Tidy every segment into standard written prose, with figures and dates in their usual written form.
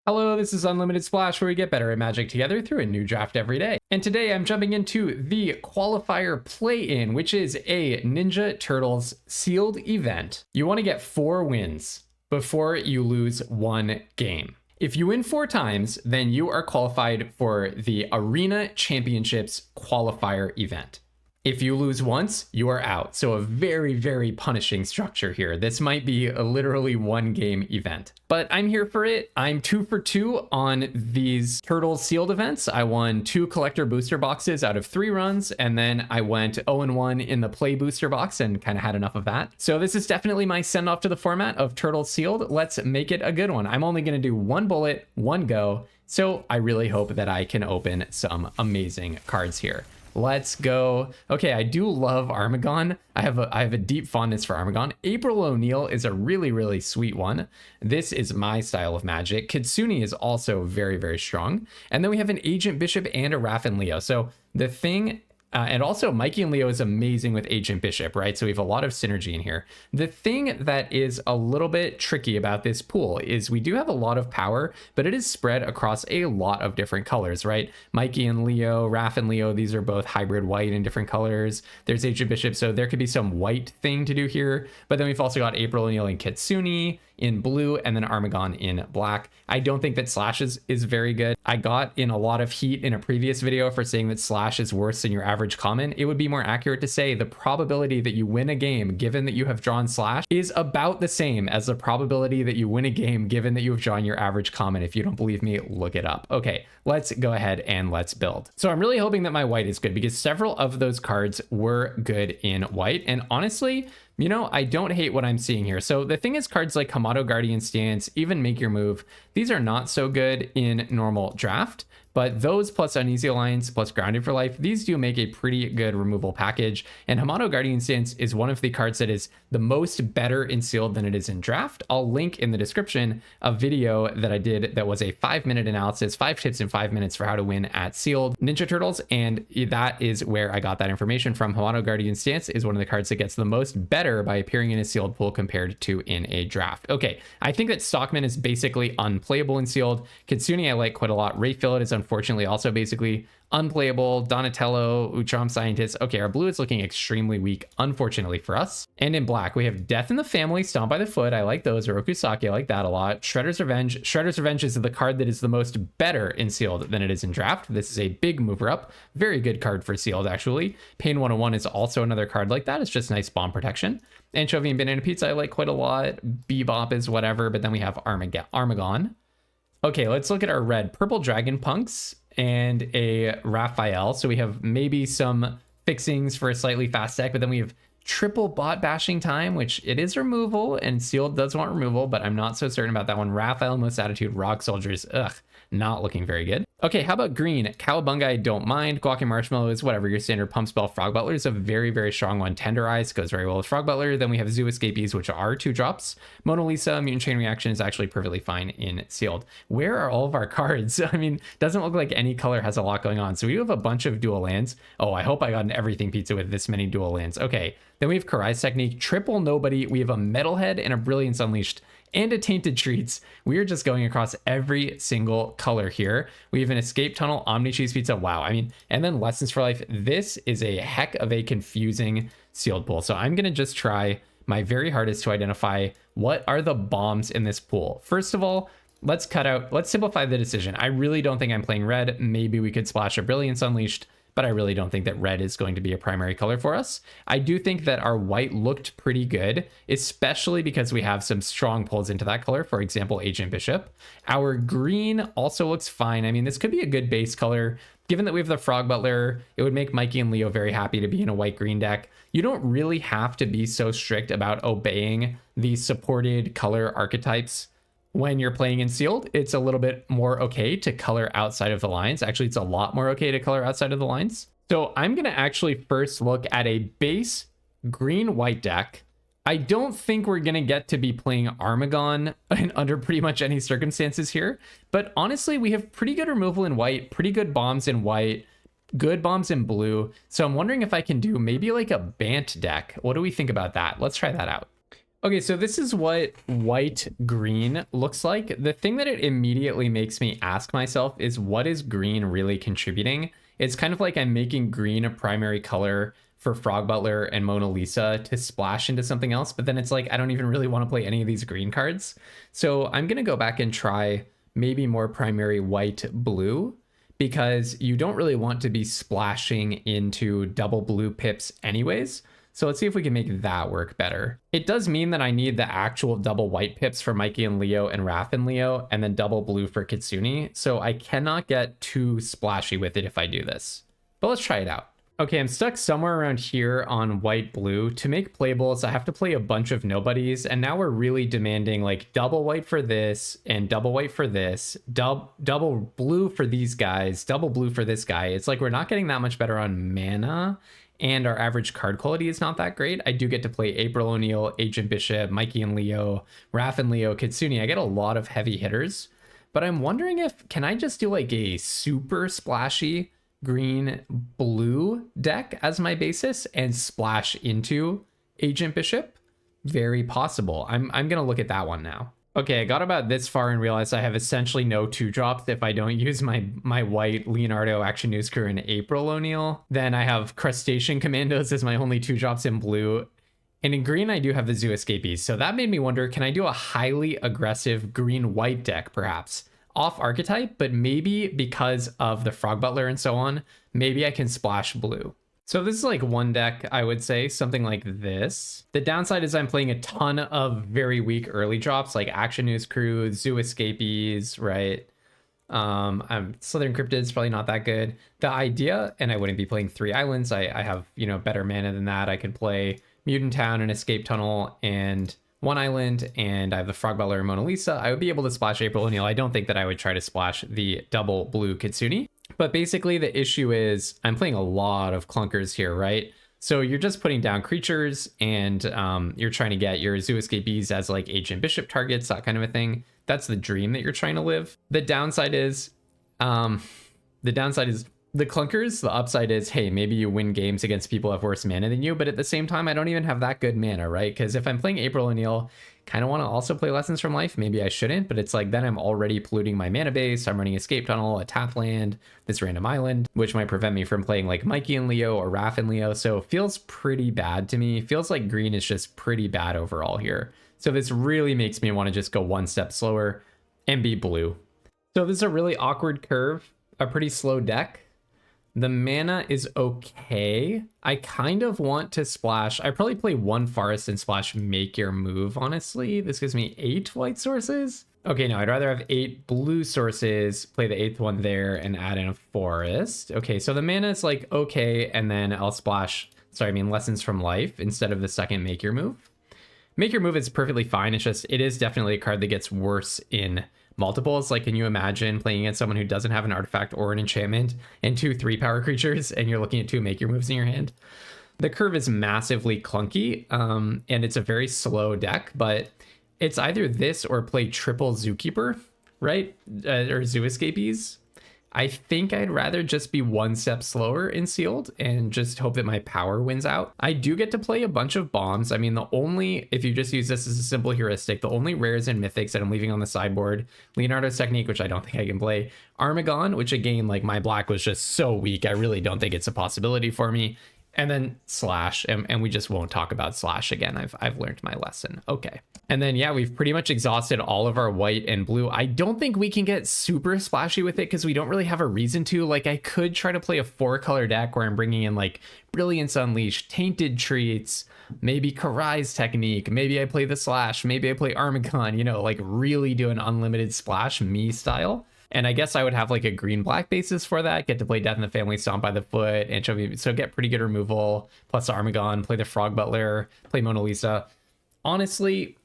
Hello, this is Unlimited Splash, where we get better at Magic together through a new draft every day. And today I'm jumping into the Qualifier Play-In, which is a Ninja Turtles sealed event. You want to get 4 wins before you lose 1 game. If you win 4 times, then you are qualified for the Arena Championships Qualifier event. If you lose once, you are out. So a very, very punishing structure here. This might be a literally 1 game event, but I'm here for it. I'm 2 for 2 on these Turtles sealed events. I won 2 collector booster boxes out of 3 runs, and then I went 0-1 in the play booster box and kind of had enough of that. So this is definitely my send off to the format of Turtles sealed. Let's make it a good one. I'm only going to do 1 bullet, 1 go. So I really hope that I can open some amazing cards here. Let's go. Okay, I do love Armagon. I have a deep fondness for Armagon. April O'Neil is a really, really sweet one. This is my style of Magic. Kitsune is also very, very strong. And then we have an Agent Bishop and a Raph and Leo. So the thing... and also Mikey and Leo is amazing with Agent Bishop, right? So we have a lot of synergy in here. The thing that is a little bit tricky about this pool is we do have a lot of power, but it is spread across a lot of different colors, right? Mikey and Leo, Raph and Leo, these are both hybrid white in different colors. There's Agent Bishop, so there could be some white thing to do here. But then we've also got April O'Neil and Kitsune in blue, and then Armagon in black. I don't think that Slash is very good. I got in a lot of heat in a previous video for saying that Slash is worse than your average common. It would be more accurate to say the probability that you win a game given that you have drawn Slash is about the same as the probability that you win a game given that you have drawn your average common. If you don't believe me, look it up. Okay, let's go ahead and let's build. So I'm really hoping that my white is good because several of those cards were good in white, and honestly, you know, I don't hate what I'm seeing here. So the thing is, cards like Kamado Guardian Stance, even Make Your Move, these are not so good in normal draft, but those plus Uneasy Alliance plus Grounded for Life, these do make a pretty good removal package. And Kamado Guardian Stance is one of the cards that is the most better in sealed than it is in draft. I'll link in the description a video that I did that was a 5-minute analysis, 5 tips in 5 minutes for how to win at sealed Ninja Turtles. And that is where I got that information from. Kamado Guardian Stance is one of the cards that gets the most better by appearing in a sealed pool compared to in a draft. Okay, I think that Stockman is basically unplayable in sealed. Kitsune I like quite a lot. Ray Fillet is unfortunately also basically unplayable. Donatello, Ucham Scientist. Okay, our blue is looking extremely weak, unfortunately for us. And in black, we have Death in the Family, Stomp by the Foot. I like those. Orokusaki, I like that a lot. Shredder's Revenge. Shredder's Revenge is the card that is the most better in sealed than it is in draft. This is a big mover up. Very good card for sealed, actually. Pain 101 is also another card like that. It's just nice bomb protection. Anchovy and Banana Pizza I like quite a lot. Bebop is whatever, but then we have Armagon. Okay, let's look at our red. Purple Dragon Punks and a Raphael. So we have maybe some fixings for a slightly fast deck, but then we have triple bot bashing time, which it is removal, and sealed does want removal, but I'm not so certain about that one. Raphael, Most Attitude, Rock Soldiers, ugh, not looking very good. Okay, how about green? Cowabunga, I don't mind. Guac and Marshmallow is whatever. Your standard pump spell. Frog Butler is a very, very strong one. Tenderize goes very well with Frog Butler. Then we have Zoo Escapees, which are 2 drops. Mona Lisa, Mutant Chain Reaction is actually perfectly fine in sealed. Where are all of our cards? I mean, doesn't look like any color has a lot going on. So we have a bunch of dual lands. Oh, I hope I got an everything pizza with this many dual lands. Okay, then we have Karai's Technique, triple nobody. We have a Metalhead and a Brilliance Unleashed and a Tainted Treats. We are just going across every single color here. We have an Escape Tunnel, Omni Cheese Pizza. Wow, I mean, and then Lessons for Life. This is a heck of a confusing sealed pool. So I'm gonna just try my very hardest to identify what are the bombs in this pool. First of all, let's simplify the decision. I really don't think I'm playing red. Maybe we could splash a Brilliance Unleashed, but I really don't think that red is going to be a primary color for us. I do think that our white looked pretty good, especially because we have some strong pulls into that color. For example, Agent Bishop. Our green also looks fine. I mean, this could be a good base color. Given that we have the Frog Butler, it would make Mikey and Leo very happy to be in a white-green deck. You don't really have to be so strict about obeying the supported color archetypes when you're playing in sealed. It's a little bit more okay to color outside of the lines. Actually, it's a lot more okay to color outside of the lines. So I'm going to actually first look at a base green-white deck. I don't think we're going to get to be playing Armagon under pretty much any circumstances here. But honestly, we have pretty good removal in white, pretty good bombs in white, good bombs in blue. So I'm wondering if I can do maybe like a Bant deck. What do we think about that? Let's try that out. Okay, so this is what white green looks like. The thing that it immediately makes me ask myself is, what is green really contributing? It's kind of like I'm making green a primary color for Frog Butler and Mona Lisa to splash into something else, but then it's like I don't even really want to play any of these green cards. So I'm gonna go back and try maybe more primary white blue, because you don't really want to be splashing into double blue pips anyways. So let's see if we can make that work better. It does mean that I need the actual double white pips for Mikey and Leo and Raph and Leo, and then double blue for Kitsune. So I cannot get too splashy with it if I do this. But let's try it out. Okay, I'm stuck somewhere around here on white blue. To make playables, I have to play a bunch of nobodies, and now we're really demanding like double white for this and double white for this, double blue for these guys, double blue for this guy. It's like we're not getting that much better on mana, and our average card quality is not that great. I do get to play April O'Neil, Agent Bishop, Mikey and Leo, Raph and Leo, Kitsune. I get a lot of heavy hitters, but I'm wondering if, can I just do like a super splashy green blue deck as my basis and splash into Agent Bishop? Very possible. I'm gonna look at that one now. Okay, I got about this far and realized I have essentially no 2-drops if I don't use my white Leonardo Action News Crew and April O'Neil. Then I have Crustacean Commandos as my only 2-drops in blue. And in green, I do have the Zoo Escapees. So that made me wonder, can I do a highly aggressive green-white deck, perhaps? Off archetype, but maybe because of the Frog Butler and so on, maybe I can splash blue. So this is like one deck, I would say, something like this. The downside is I'm playing a ton of very weak early drops, like Action News Crew, Zoo Escapees, right? Slithering Cryptid's probably not that good. The idea, and I wouldn't be playing 3 islands, I have, you know, better mana than that. I could play Mutant Town and Escape Tunnel and 1 island, and I have the Frog Butler and Mona Lisa. I would be able to splash April O'Neil. I don't think that I would try to splash the double blue Kitsune. But basically the issue is I'm playing a lot of clunkers here, right? So you're just putting down creatures, and you're trying to get your Zoo Escapees as like Agent Bishop targets, that kind of a thing. That's the dream that you're trying to live. The downside is the clunkers. The upside is, hey, maybe you win games against people who have worse mana than you, but at the same time, I don't even have that good mana, right? Because if I'm playing April O'Neil, kind of want to also play Lessons from Life. Maybe I shouldn't, but it's like then I'm already polluting my mana base. I'm running Escape Tunnel, a tap land, this random island, which might prevent me from playing like Mikey and Leo or Raph and Leo. So it feels pretty bad to me. It feels like green is just pretty bad overall here. So this really makes me want to just go one step slower and be blue. So this is a really awkward curve, a pretty slow deck. The mana is okay. I kind of want to splash. I probably play 1 forest and splash Make Your Move, honestly. This gives me 8 white sources. Okay, no, I'd rather have 8 blue sources, play the 8th one there, and add in a forest. Okay, so the mana is like okay, and then I'll splash, Lessons from Life instead of the second Make Your Move. Make Your Move is perfectly fine. It's just, it is definitely a card that gets worse in multiples. Like, can you imagine playing against someone who doesn't have an artifact or an enchantment and 2 3-power creatures, and you're looking at 2 Make Your Moves in your hand? The curve is massively clunky, and it's a very slow deck, but it's either this or play triple Zookeeper, right? Or Zoo Escapees. I think I'd rather just be 1 step slower in Sealed and just hope that my power wins out. I do get to play a bunch of bombs. I mean, if you just use this as a simple heuristic, the only rares and mythics that I'm leaving on the sideboard, Leonardo's Technique, which I don't think I can play, Armagon, which again, like my black was just so weak, I really don't think it's a possibility for me. And then Slash, and we just won't talk about Slash again. I've learned my lesson. Okay. And then, yeah, we've pretty much exhausted all of our white and blue. I don't think we can get super splashy with it because we don't really have a reason to. Like, I could try to play a 4-color deck where I'm bringing in like Brilliance Unleashed, Tainted Treats, maybe Karai's Technique, maybe I play the Slash, maybe I play Armagon, you know, like really do an unlimited splash, me style. And I guess I would have like a green-black basis for that, get to play Death in the Family, Stomp by the Foot, Anchovy, so get pretty good removal, plus Armagon, play the Frog Butler, play Mona Lisa. Honestly,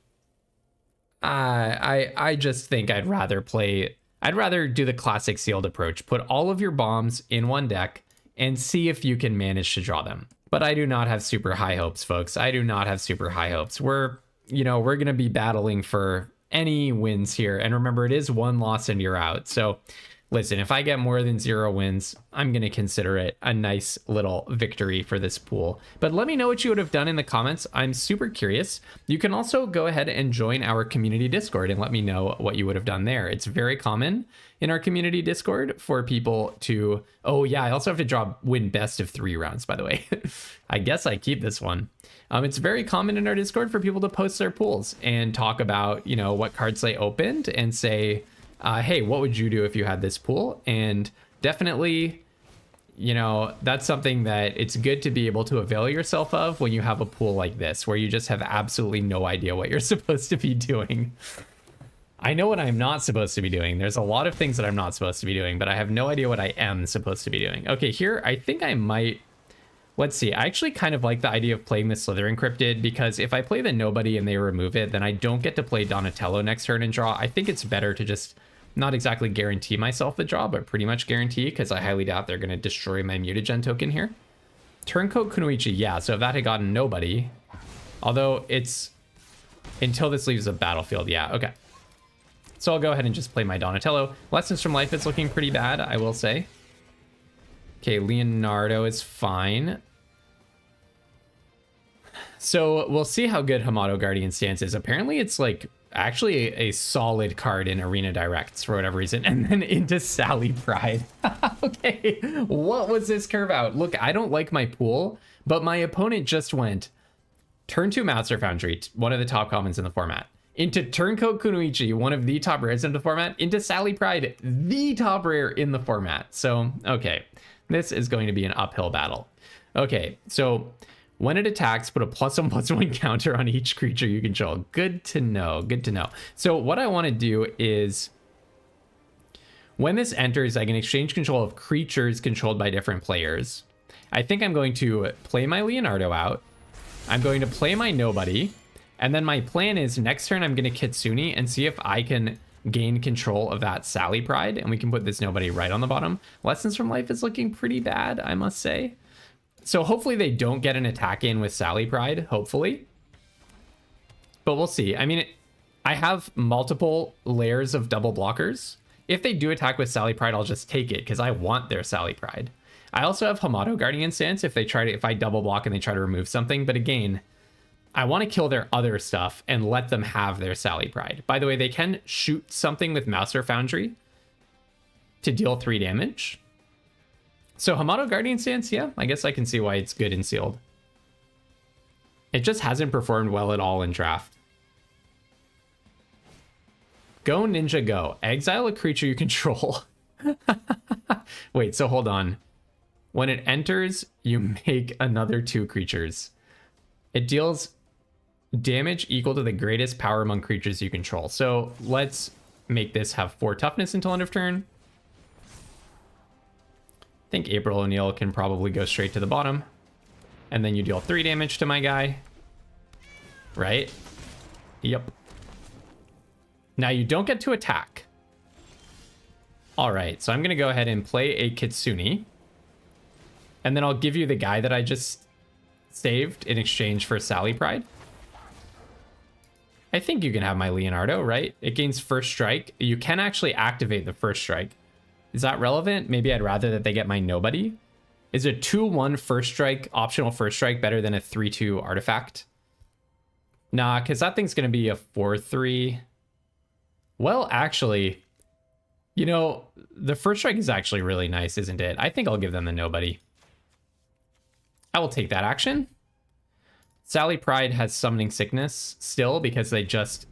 I just think I'd rather do the classic Sealed approach. Put all of your bombs in one deck and see if you can manage to draw them. But I do not have super high hopes, folks. I do not have super high hopes. We're going to be battling for any wins here. And remember, it is 1 loss and you're out. So listen, if I get more than 0 wins, I'm going to consider it a nice little victory for this pool. But let me know what you would have done in the comments. I'm super curious. You can also go ahead and join our community Discord and let me know what you would have done there. It's very common in our community Discord for people to, oh yeah, I also have to win best of 3 rounds, by the way. I guess I keep this one. It's very common in our Discord for people to post their pools and talk about, you know, what cards they opened and say, hey, what would you do if you had this pool? And definitely, you know, that's something that it's good to be able to avail yourself of when you have a pool like this, where you just have absolutely no idea what you're supposed to be doing. I know what I'm not supposed to be doing. There's a lot of things that I'm not supposed to be doing, but I have no idea what I am supposed to be doing. Okay, here, I think I might... Let's see. I actually kind of like the idea of playing the Slither Encrypted, because if I play the Nobody and they remove it, then I don't get to play Donatello next turn and draw. I think it's better to just not exactly guarantee myself the draw, but pretty much guarantee, because I highly doubt they're going to destroy my mutagen token here. Turncoat Kunoichi, yeah, so if that had gotten Nobody, although it's until this leaves a battlefield, yeah, okay. So I'll go ahead and just play my Donatello. Lessons from Life is looking pretty bad, I will say. Okay, Leonardo is fine. So we'll see how good Hamato Guardian Stance is. Apparently it's like actually a solid card in Arena Directs for whatever reason. And then into Sally Pride. Okay, what was this curve out? Look, I don't like my pool, but my opponent just went turn 2 Master Foundry, one of the top commons in the format, into Turncoat Kunoichi, one of the top rares in the format, into Sally Pride, the top rare in the format. So, okay, this is going to be an uphill battle. Okay, so when it attacks, put a +1/+1 counter on each creature you control. Good to know, good to know. So what I want to do is, when this enters, I can exchange control of creatures controlled by different players. I think I'm going to play my Leonardo out. I'm going to play my Nobody. And then my plan is next turn, I'm going to Kitsune and see if I can gain control of that Sally Pride. And we can put this Nobody right on the bottom. Lessons from Life is looking pretty bad, I must say. So hopefully they don't get an attack in with Sally Pride, hopefully. But we'll see. I mean, I have multiple layers of double blockers. If they do attack with Sally Pride, I'll just take it because I want their Sally Pride. I also have Hamato Guardian Stance if I double block and they try to remove something. But again, I want to kill their other stuff and let them have their Sally Pride. By the way, they can shoot something with Master Foundry to deal 3 damage. So Hamato Guardian Stance, yeah, I guess I can see why it's good in Sealed. It just hasn't performed well at all in draft. Go Ninja Go. Exile a creature you control. Wait, so hold on. When it enters, you make another 2 creatures. It deals damage equal to the greatest power among creatures you control. So let's make this have 4 toughness until end of turn. I think April O'Neil can probably go straight to the bottom. And then you deal 3 damage to my guy. Right? Yep. Now you don't get to attack. All right, so I'm going to go ahead and play a Kitsune. And then I'll give you the guy that I just saved in exchange for Sally Pride. I think you can have my Leonardo, right? It gains first strike. You can actually activate the first strike. Is that relevant? Maybe I'd rather that they get my Nobody. Is a 2/1 first strike, optional first strike, better than a 3/2 artifact? Nah, because that thing's going to be a 4/3. Well, actually, you know, the first strike is actually really nice, isn't it? I think I'll give them the Nobody. I will take that action. Sally Pride has Summoning Sickness still because they just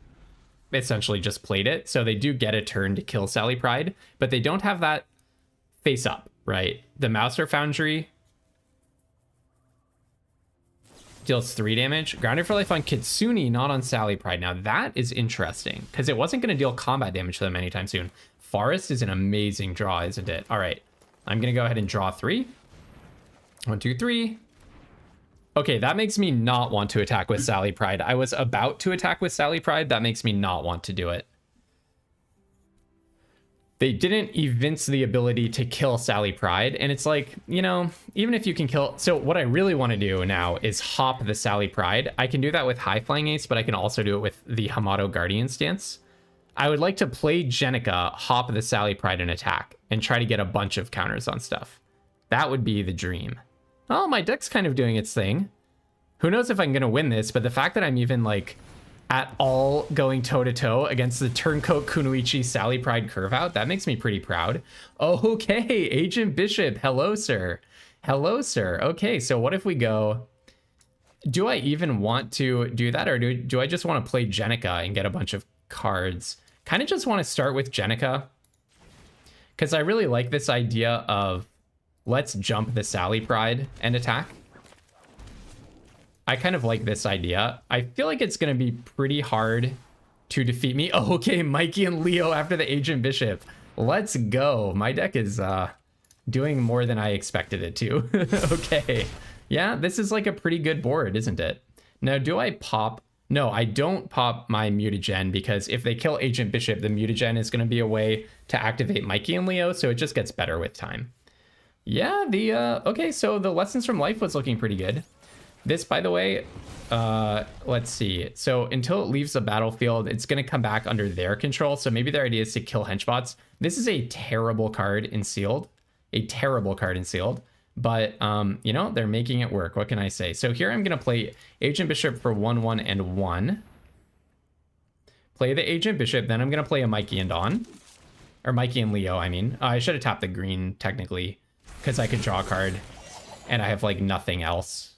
essentially just played it. So they do get a turn to kill Sally Pride, but they don't have that face up, right? The Master Foundry deals 3 damage. Grounded for Life on Kitsune, not on Sally Pride. Now that is interesting because it wasn't going to deal combat damage to them anytime soon. Forest is an amazing draw, isn't it? All right, I'm going to go ahead and draw 3. 1, 2, 3. Okay, that makes me not want to attack with Sally Pride. I was about to attack with Sally Pride. That makes me not want to do it. They didn't evince the ability to kill Sally Pride. And it's like, you know, even if you can kill... So what I really want to do now is hop the Sally Pride. I can do that with High Flying Ace, but I can also do it with the Hamato Guardian Stance. I would like to play Jenica, hop the Sally Pride and attack, and try to get a bunch of counters on stuff. That would be the dream. Oh, my deck's kind of doing its thing. Who knows if I'm going to win this, but the fact that I'm even like at all going toe-to-toe against the Turncoat Kunoichi Sally Pride curve out, that makes me pretty proud. Okay, Agent Bishop, hello, sir. Hello, sir. Okay, so what if we go... Do I even want to do that, or do I just want to play Jenica and get a bunch of cards? Kind of just want to start with Jenica, because I really like this idea of let's jump the Sally Pride and attack. I kind of like this idea. I feel like it's going to be pretty hard to defeat me. Oh, okay, Mikey and Leo after the Agent Bishop. Let's go. My deck is doing more than I expected it to. Okay. Yeah, this is like a pretty good board, isn't it? Now, do I pop? No, I don't pop my mutagen, because if they kill Agent Bishop, the mutagen is going to be a way to activate Mikey and Leo, so it just gets better with time. Yeah, okay, so the Lessons from Life was looking pretty good. This, by the way, let's see. So until it leaves the battlefield, it's going to come back under their control. So maybe their idea is to kill henchbots. This is a terrible card in Sealed. A terrible card in Sealed. But, you know, they're making it work. What can I say? So here I'm going to play Agent Bishop for 1/1 and 1. Play the Agent Bishop. Then I'm going to play a Mikey and Dawn. Or Mikey and Leo, I mean. I should have tapped the green, technically, because I could draw a card. And I have, like, nothing else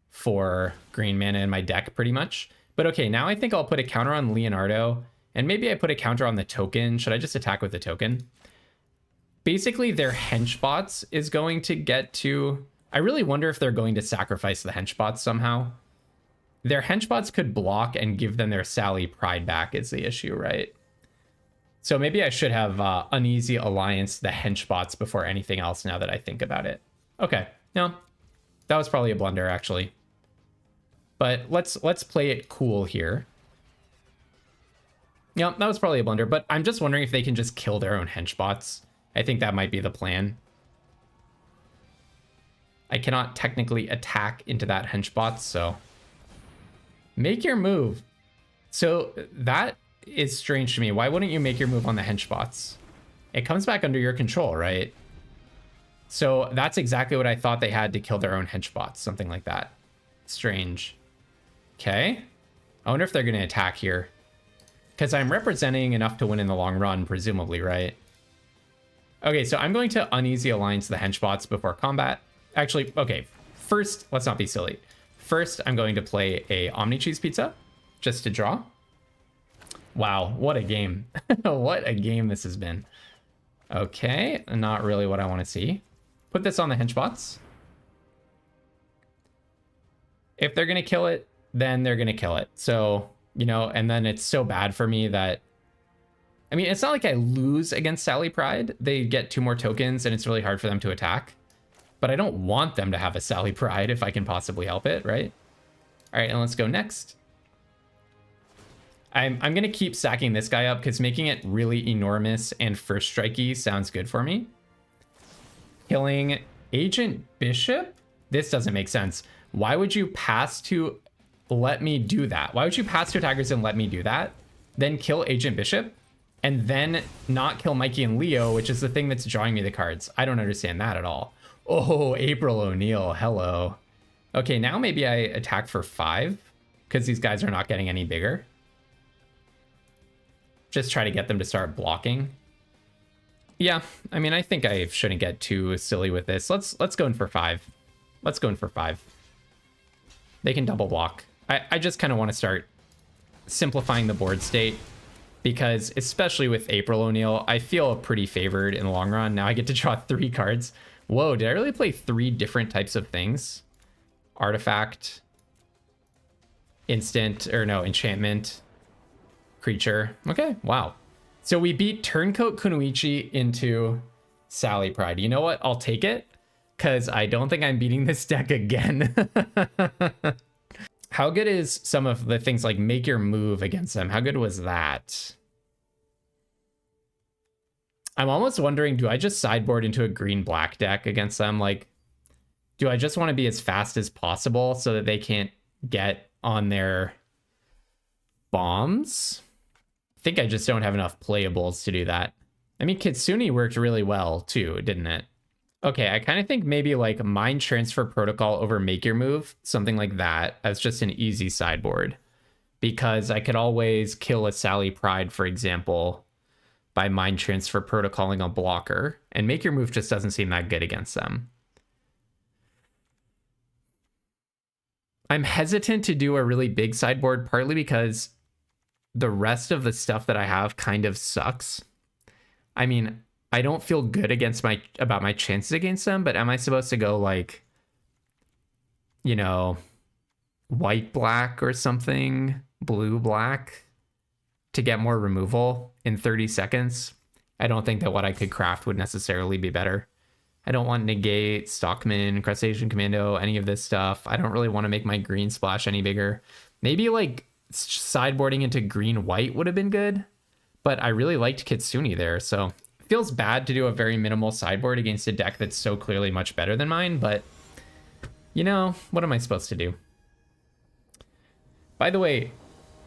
for green mana in my deck, pretty much. But okay, now I think I'll put a counter on Leonardo, and maybe I put a counter on the token. Should I just attack with the token? Basically, their henchbots is going to get to... I really wonder if they're going to sacrifice the henchbots somehow. Their henchbots could block and give them their Sally Pride back is the issue, right? So maybe I should have Uneasy Alliance the henchbots before anything else now that I think about it. Okay, no, that was probably a blunder, actually. But let's play it cool here. Yeah, that was probably a blunder, but I'm just wondering if they can just kill their own henchbots. I think that might be the plan. I cannot technically attack into that henchbot, so... Make your move. So that is strange to me. Why wouldn't you make your move on the henchbots? It comes back under your control, right? So that's exactly what I thought they had to kill their own henchbots, something like that. Strange. Okay. I wonder if they're going to attack here. Because I'm representing enough to win in the long run, presumably, right? Okay, so I'm going to Uneasy Alliance the henchbots before combat. Actually, okay, first, let's not be silly. First, I'm going to play a Omni Cheese Pizza, just to draw. Wow, what a game. What a game this has been. Okay, not really what I want to see. Put this on the henchbots. If they're going to kill it, then they're going to kill it. So, you know, and then it's so bad for me that... I mean, it's not like I lose against Sally Pride. They get 2 more tokens, and it's really hard for them to attack. But I don't want them to have a Sally Pride if I can possibly help it, right? All right, and let's go next. I'm going to keep stacking this guy up because making it really enormous and first strikey sounds good for me. Killing Agent Bishop? This doesn't make sense. Why would you pass to let me do that? Why would you pass to attackers and let me do that? Then kill Agent Bishop? And then not kill Mikey and Leo, which is the thing that's drawing me the cards. I don't understand that at all. Oh, April O'Neil, hello. Okay, now maybe I attack for 5 because these guys are not getting any bigger. Just try to get them to start blocking. Yeah, I mean, I think I shouldn't get too silly with this. Let's go in for 5. Let's go in for 5. They can double block. I just kind of want to start simplifying the board state. Because, especially with April O'Neil, I feel pretty favored in the long run. Now I get to draw 3 cards. Whoa, did I really play 3 different types of things? Artifact, enchantment, creature. Okay, wow. So we beat Turncoat Kunoichi into Sally Pride. You know what? I'll take it, because I don't think I'm beating this deck again. How good is some of the things like make your move against them? How good was that? I'm almost wondering, do I just sideboard into a green-black deck against them? Like, do I just want to be as fast as possible so that they can't get on their bombs? think I just don't have enough playables to do that. I mean, Kitsune worked really well too, didn't it? Okay, I kind of think maybe like Mind Transfer Protocol over Make Your Move, something like that, as just an easy sideboard. Because I could always kill a Sally Pride, for example, by Mind Transfer Protocoling a blocker, and Make Your Move just doesn't seem that good against them. I'm hesitant to do a really big sideboard, partly because the rest of the stuff that I have kind of sucks. I mean, I don't feel good about my chances against them, but am I supposed to go like, you know, white black or something, blue black to get more removal in 30 seconds? I don't think that what I could craft would necessarily be better. I don't want negate, Stockman, Crustacean Commando, any of this stuff. I don't really want to make my green splash any bigger. Maybe like sideboarding into green white would have been good, but I really liked Kitsune there, so it feels bad to do a very minimal sideboard against a deck that's so clearly much better than mine, but you know, what am I supposed to do? By the way,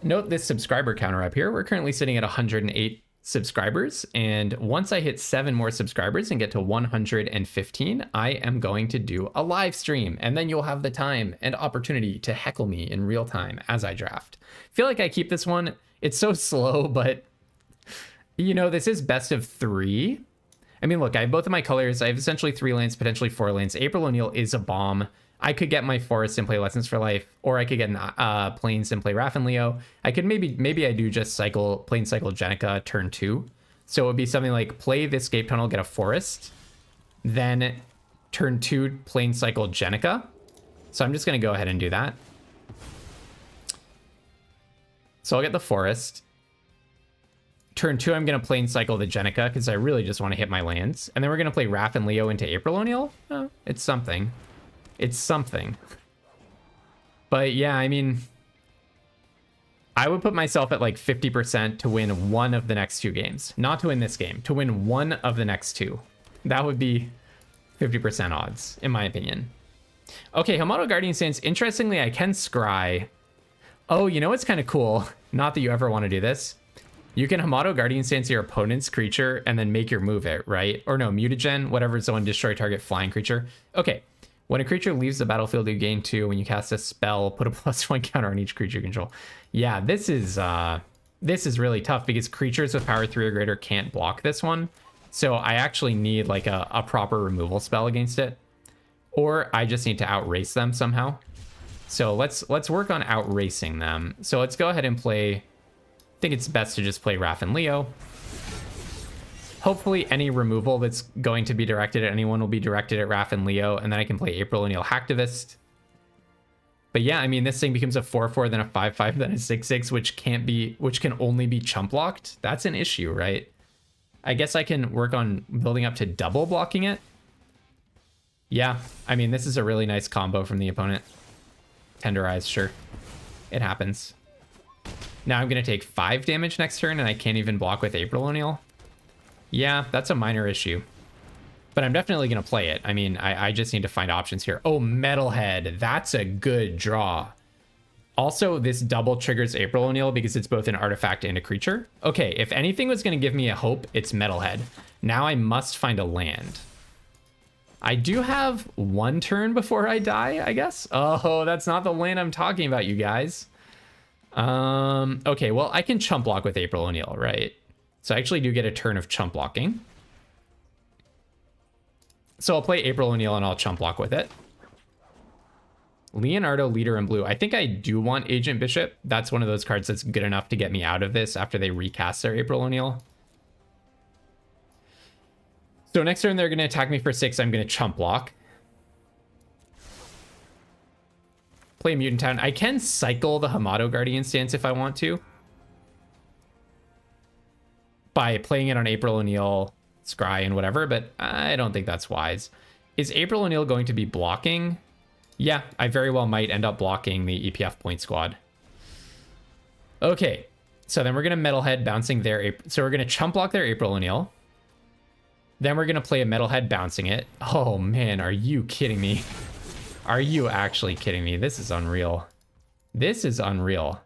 note this subscriber counter up here. We're currently sitting at 108 subscribers, and once I hit 7 more subscribers and get to 115, I am going to do a live stream, and then you'll have the time and opportunity to heckle me in real time as I draft. I feel like I keep this one, it's so slow, but you know, this is best of 3. I mean, look, I have both of my colors. I have essentially 3 lanes, potentially 4 lanes. April O'Neil is a bomb. I could get my Forest and play Lessons for Life, or I could get Plains and play Raph and Leo. I could maybe I do just plain cycle Jenica turn 2. So it would be something like play the Escape Tunnel, get a Forest, then turn 2 plain cycle Jenica. So I'm just going to go ahead and do that. So I'll get the Forest. Turn 2, I'm going to plain cycle the Jenica because I really just want to hit my lands. And then we're going to play Raph and Leo into April O'Neil. Oh, it's something. It's something. But yeah, I mean, I would put myself at like 50% to win one of the next 2 games. Not to win this game, to win one of the next 2. That would be 50% odds, in my opinion. Okay, Hamato Guardian Stance. Interestingly, I can scry. Oh, you know what's kind of cool? Not that you ever want to do this. You can Hamato Guardian Stance your opponent's creature and then make your move it, right? Or no, mutagen, whatever, it's the one destroy target flying creature. Okay. When a creature leaves the battlefield, you gain 2. When you cast a spell, put a +1 counter on each creature you control. Yeah, this is really tough because creatures with power 3 or greater can't block this one. So I actually need like a proper removal spell against it. Or I just need to outrace them somehow. So let's work on outracing them. So let's go ahead and play. I think it's best to just play Raph and Leo. Hopefully any removal that's going to be directed at anyone will be directed at Raph and Leo, and then I can play April O'Neil Hacktivist. But yeah, I mean, this thing becomes a 4/4, then a 5/5, then a 6/6, which can only be chump blocked. That's an issue, right? I guess I can work on building up to double blocking it. Yeah, I mean, this is a really nice combo from the opponent. Tenderize, sure. It happens. Now I'm going to take 5 damage next turn, and I can't even block with April O'Neil. Yeah, that's a minor issue. But I'm definitely going to play it. I mean, I just need to find options here. Oh, Metalhead. That's a good draw. Also, this double triggers April O'Neil because it's both an artifact and a creature. Okay, if anything was going to give me a hope, it's Metalhead. Now I must find a land. I do have 1 turn before I die, I guess. Oh, that's not the land I'm talking about, you guys. Okay, well, I can chump block with April O'Neil, right? So I actually do get a turn of chump blocking. So I'll play April O'Neil and I'll chump block with it. Leonardo, leader in blue. I think I do want Agent Bishop. That's one of those cards that's good enough to get me out of this after they recast their April O'Neil. So next turn they're going to attack me for 6. I'm going to chump block. Play Mutant Town. I can cycle the Hamato Guardian Stance if I want to. By playing it on April O'Neil, Scry, and whatever, but I don't think that's wise. Is April O'Neil going to be blocking? Yeah, I very well might end up blocking the EPF point squad. Okay, so then we're going to Metalhead bouncing their... So we're going to chump block their April O'Neil. Then we're going to play a Metalhead bouncing it. Oh man, are you kidding me? Are you actually kidding me? This is unreal. This is unreal.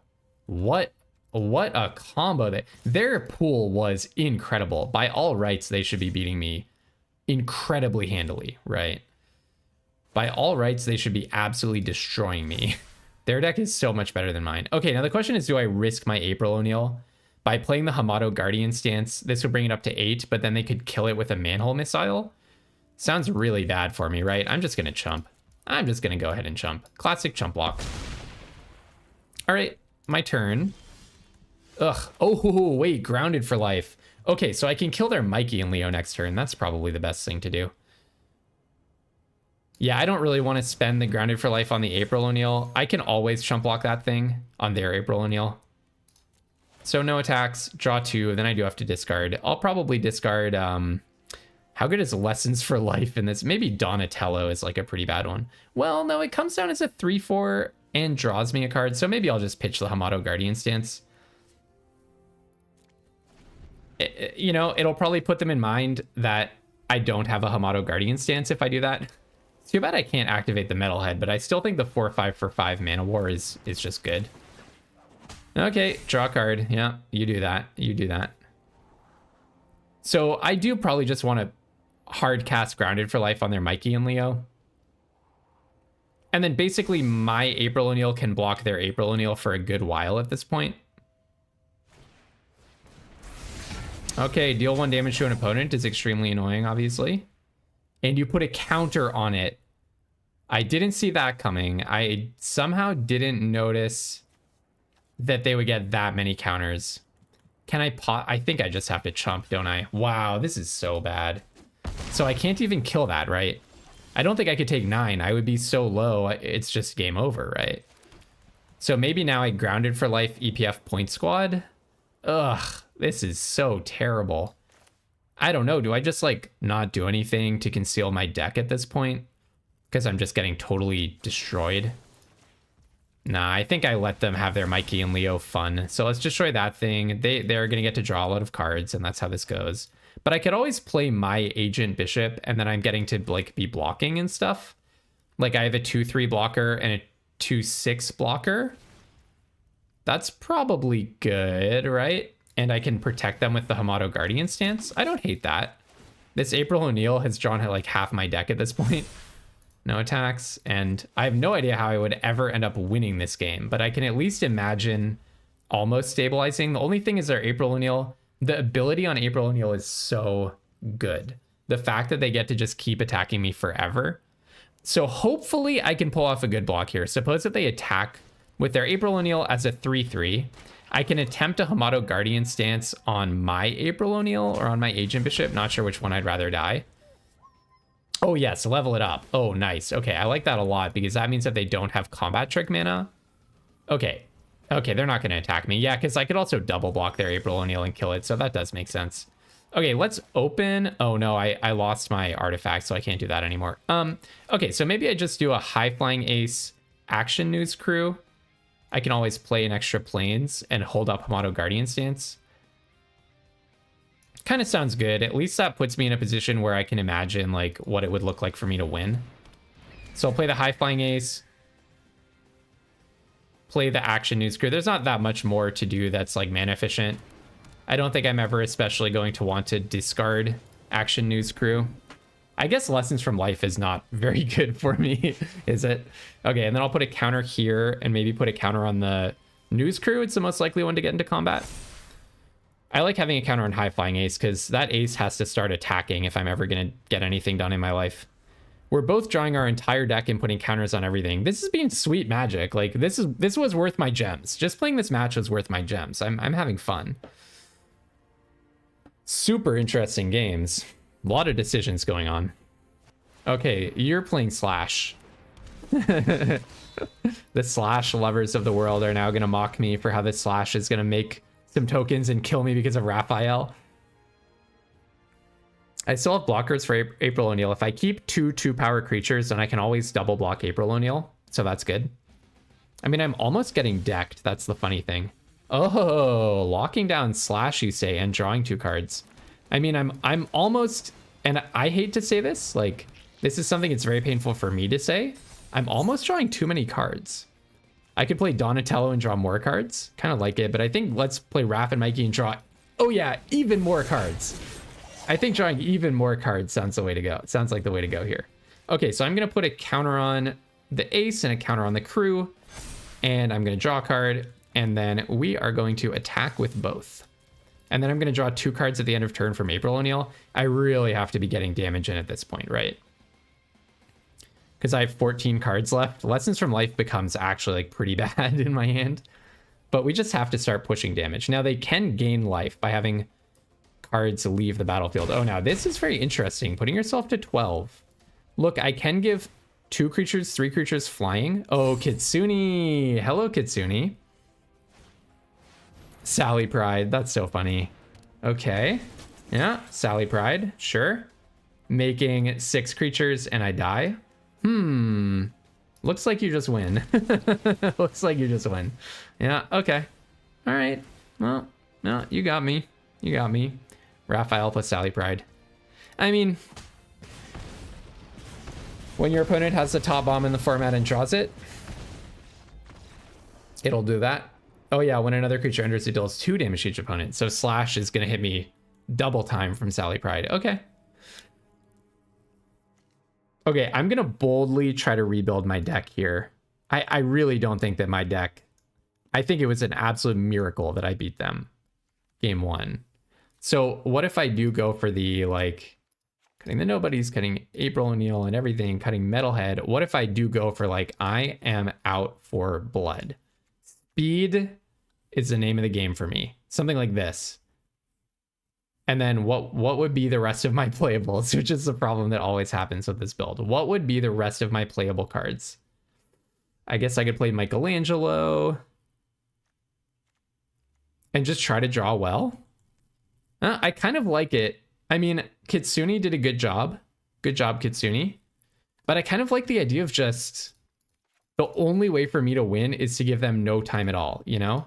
What What a combo. Their pool was incredible. By all rights, they should be beating me incredibly handily, right? By all rights, they should be absolutely destroying me. Their deck is so much better than mine. Okay, now the question is, do I risk my April O'Neil? By playing the Hamato Guardian stance, this would bring it up to 8, but then they could kill it with a Manhole Missile. Sounds really bad for me, right? I'm just going to chump. I'm just going to go ahead and chump. Classic chump block. All right, my turn. Ugh. Oh, wait, grounded for life. Okay, so I can kill their Mikey and Leo next turn. That's probably the best thing to do. Yeah, I don't really want to spend the grounded for life on the April O'Neil. I can always chump block that thing on their April O'Neil. So no attacks, draw 2, then I do have to discard. I'll probably discard, how good is Lessons for Life in this? Maybe Donatello is like a pretty bad one. Well, no, it comes down as a 3/4 and draws me a card, so maybe I'll just pitch the Hamato Guardian stance. You know, it'll probably put them in mind that I don't have a Hamato Guardian stance if I do that. It's too bad I can't activate the Metalhead, but I still think the 4/5 for 5 Mana War is just good. Okay, draw a card. Yeah, you do that. You do that. So I do probably just want to hard cast Grounded for Life on their Mikey and Leo. And then basically my April O'Neil can block their April O'Neil for a good while at this point. Okay, deal 1 damage to an opponent is extremely annoying, obviously. And you put a counter on it. I didn't see that coming. I somehow didn't notice that they would get that many counters. Can I pot? I think I just have to chump, don't I? Wow, this is so bad. So I can't even kill that, right? I don't think I could take 9. I would be so low, it's just game over, right? So maybe now I grounded for life EPF point squad. Ugh, this is so terrible. I don't know, do I just like not do anything to conceal my deck at this point? Because I'm just getting totally destroyed. Nah, I think I let them have their Mikey and Leo fun. So let's destroy that thing. They're going to get to draw a lot of cards, and that's how this goes. But I could always play my Agent Bishop, and then I'm getting to like be blocking and stuff. Like I have a 2/3 blocker and a 2/6 blocker. That's probably good, right? And I can protect them with the Hamato Guardian stance. I don't hate that. This April O'Neil has drawn like half my deck at this point. No attacks, and I have no idea how I would ever end up winning this game, but I can at least imagine almost stabilizing. The only thing is their April O'Neil, the ability on April O'Neil is so good. The fact that they get to just keep attacking me forever. So hopefully I can pull off a good block here. Suppose that they attack with their April O'Neil as a 3/3. I can attempt a Hamato Guardian stance on my April O'Neil or on my Agent Bishop. Not sure which one I'd rather die. Oh, yes, level it up. Oh, nice. Okay, I like that a lot because that means that they don't have combat trick mana. Okay. Okay, they're not going to attack me. Yeah, because I could also double block their April O'Neil and kill it, so that does make sense. Okay, let's open. Oh, no, I lost my artifact, so I can't do that anymore. Okay, so maybe I just do a High Flying Ace Action News Crew. I can always play an extra planes and hold up Hamato Guardian stance. Kind of sounds good. At least that puts me in a position where I can imagine like what it would look like for me to win. So I'll play the High Flying Ace. Play the Action News Crew. There's not that much more to do that's like mana efficient. I don't think I'm ever especially going to want to discard Action News Crew. I guess Lessons from Life is not very good for me, is it? Okay, and then I'll put a counter here and maybe put a counter on the News Crew. It's the most likely one to get into combat. I like having a counter on High Flying Ace because that ace has to start attacking if I'm ever going to get anything done in my life. We're both drawing our entire deck and putting counters on everything. This is being sweet magic. Like this was worth my gems. Just playing this match was worth my gems. I'm having fun. Super interesting games. A lot of decisions going on. Okay, you're playing Slash. The Slash lovers of the world are now going to mock me for how the Slash is going to make some tokens and kill me because of Raphael. I still have blockers for April O'Neil. If I keep 2/2 creatures, then I can always double block April O'Neil. So that's good. I mean, I'm almost getting decked. That's the funny thing. Oh, locking down Slash, you say, and drawing 2 cards. I mean, I'm almost, and I hate to say this, like, this is something that's very painful for me to say. I'm almost drawing too many cards. I could play Donatello and draw more cards. Kind of like it, but I think let's play Raph and Mikey and draw, oh yeah, even more cards. I think drawing even more cards sounds the way to go. It sounds like the way to go here. Okay, so I'm going to put a counter on the ace and a counter on the crew. And I'm going to draw a card. And then we are going to attack with both. And then I'm going to draw 2 cards at the end of turn from April O'Neil. I really have to be getting damage in at this point, right? Because I have 14 cards left. Lessons from Life becomes actually like pretty bad in my hand. But we just have to start pushing damage. Now they can gain life by having cards leave the battlefield. Oh, now this is very interesting. Putting yourself to 12. Look, I can give 2 creatures, 3 creatures flying. Oh, Kitsune. Hello, Kitsune. Sally Pride. That's so funny. Okay. Yeah, Sally Pride. Sure. Making 6 creatures and I die. Looks like you just win. Looks like you just win. Yeah, okay. All right. Well, no, you got me. You got me. Raphael plus Sally Pride. I mean, when your opponent has the top bomb in the format and draws it, it'll do that. Oh yeah, when another creature enters, it deals 2 damage to each opponent. So Slash is going to hit me double time from Sally Pride. Okay. Okay, I'm going to boldly try to rebuild my deck here. I really don't think that my deck... I think it was an absolute miracle that I beat them game 1. So what if I do go for the, like, cutting the nobodies, cutting April O'Neil and everything, cutting Metalhead? What if I do go for, like, I am out for blood? Speed is the name of the game for me. Something like this. And then what would be the rest of my playables, which is the problem that always happens with this build. What would be the rest of my playable cards? I guess I could play Michelangelo and just try to draw well. I kind of like it. I mean, Kitsune did a good job. Good job, Kitsune. But I kind of like the idea of just the only way for me to win is to give them no time at all, you know?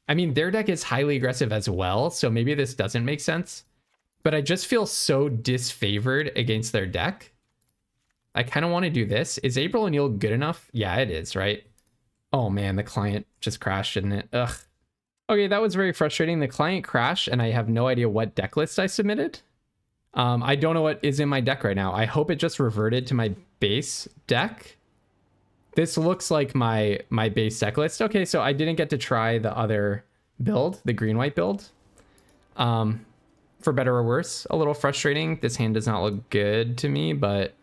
I mean, their deck is highly aggressive as well, so maybe this doesn't make sense. But I just feel so disfavored against their deck. I kind of want to do this. Is April O'Neil good enough? Yeah, it is, right? Oh man, the client just crashed, didn't it? Ugh. Okay, that was very frustrating. The client crashed, and I have no idea what deck list I submitted. I don't know what is in my deck right now. I hope it just reverted to my base deck. This looks like my base deck list. Okay, so I didn't get to try the other build, the green-white build. For better or worse, a little frustrating. This hand does not look good to me, but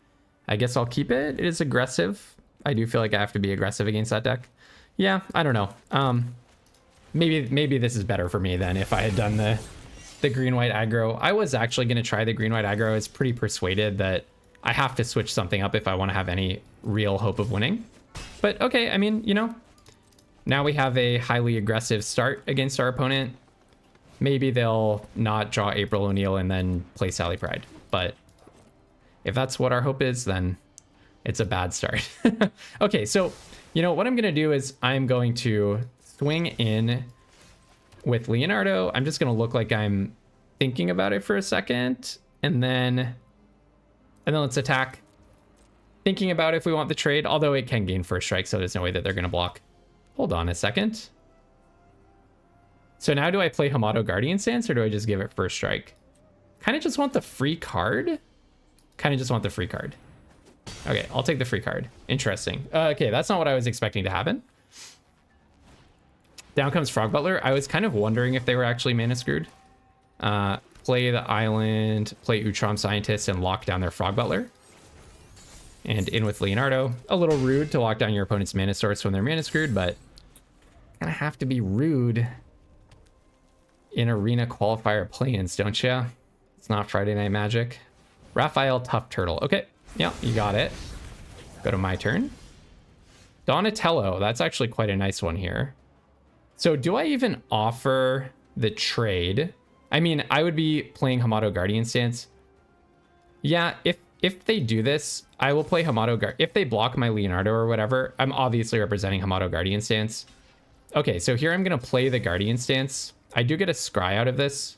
I guess I'll keep it. It is aggressive. I do feel like I have to be aggressive against that deck. Yeah, I don't know. Maybe this is better for me than if I had done the green-white aggro. I was actually going to try the green-white aggro. I was pretty persuaded that I have to switch something up if I want to have any real hope of winning. But okay, I mean, you know, now we have a highly aggressive start against our opponent. Maybe they'll not draw April O'Neil and then play Sally Pride. But if that's what our hope is, then it's a bad start. Okay, so, you know, what I'm going to do is I'm going to swing in with Leonardo. I'm just going to look like I'm thinking about it for a second. And then let's attack. Thinking about if we want the trade, although it can gain first strike, so there's no way that they're going to block. Hold on a second. So now do I play Hamato Guardian Stance or do I just give it first strike? Kind of just want the free card. Kind of just want the free card. Okay, I'll take the free card. Interesting. Okay, that's not what I was expecting to happen. Down comes Frog Butler. I was kind of wondering if they were actually mana screwed. Play the island, play Utrom Scientist, and lock down their Frog Butler. And in with Leonardo. A little rude to lock down your opponent's mana source when they're mana screwed, but kind of have to be rude in Arena Qualifier Play-Ins, don't ya? It's not Friday Night Magic. Raphael Tough Turtle. Okay, yeah, you got it. Go to my turn. Donatello, that's actually quite a nice one here. So do I even offer the trade? I mean, I would be playing Hamato Guardian Stance. Yeah, if they do this, I will play Hamato if they block my Leonardo or whatever, I'm obviously representing Hamato Guardian Stance. Okay, so here I'm going to play the Guardian Stance. I do get a scry out of this.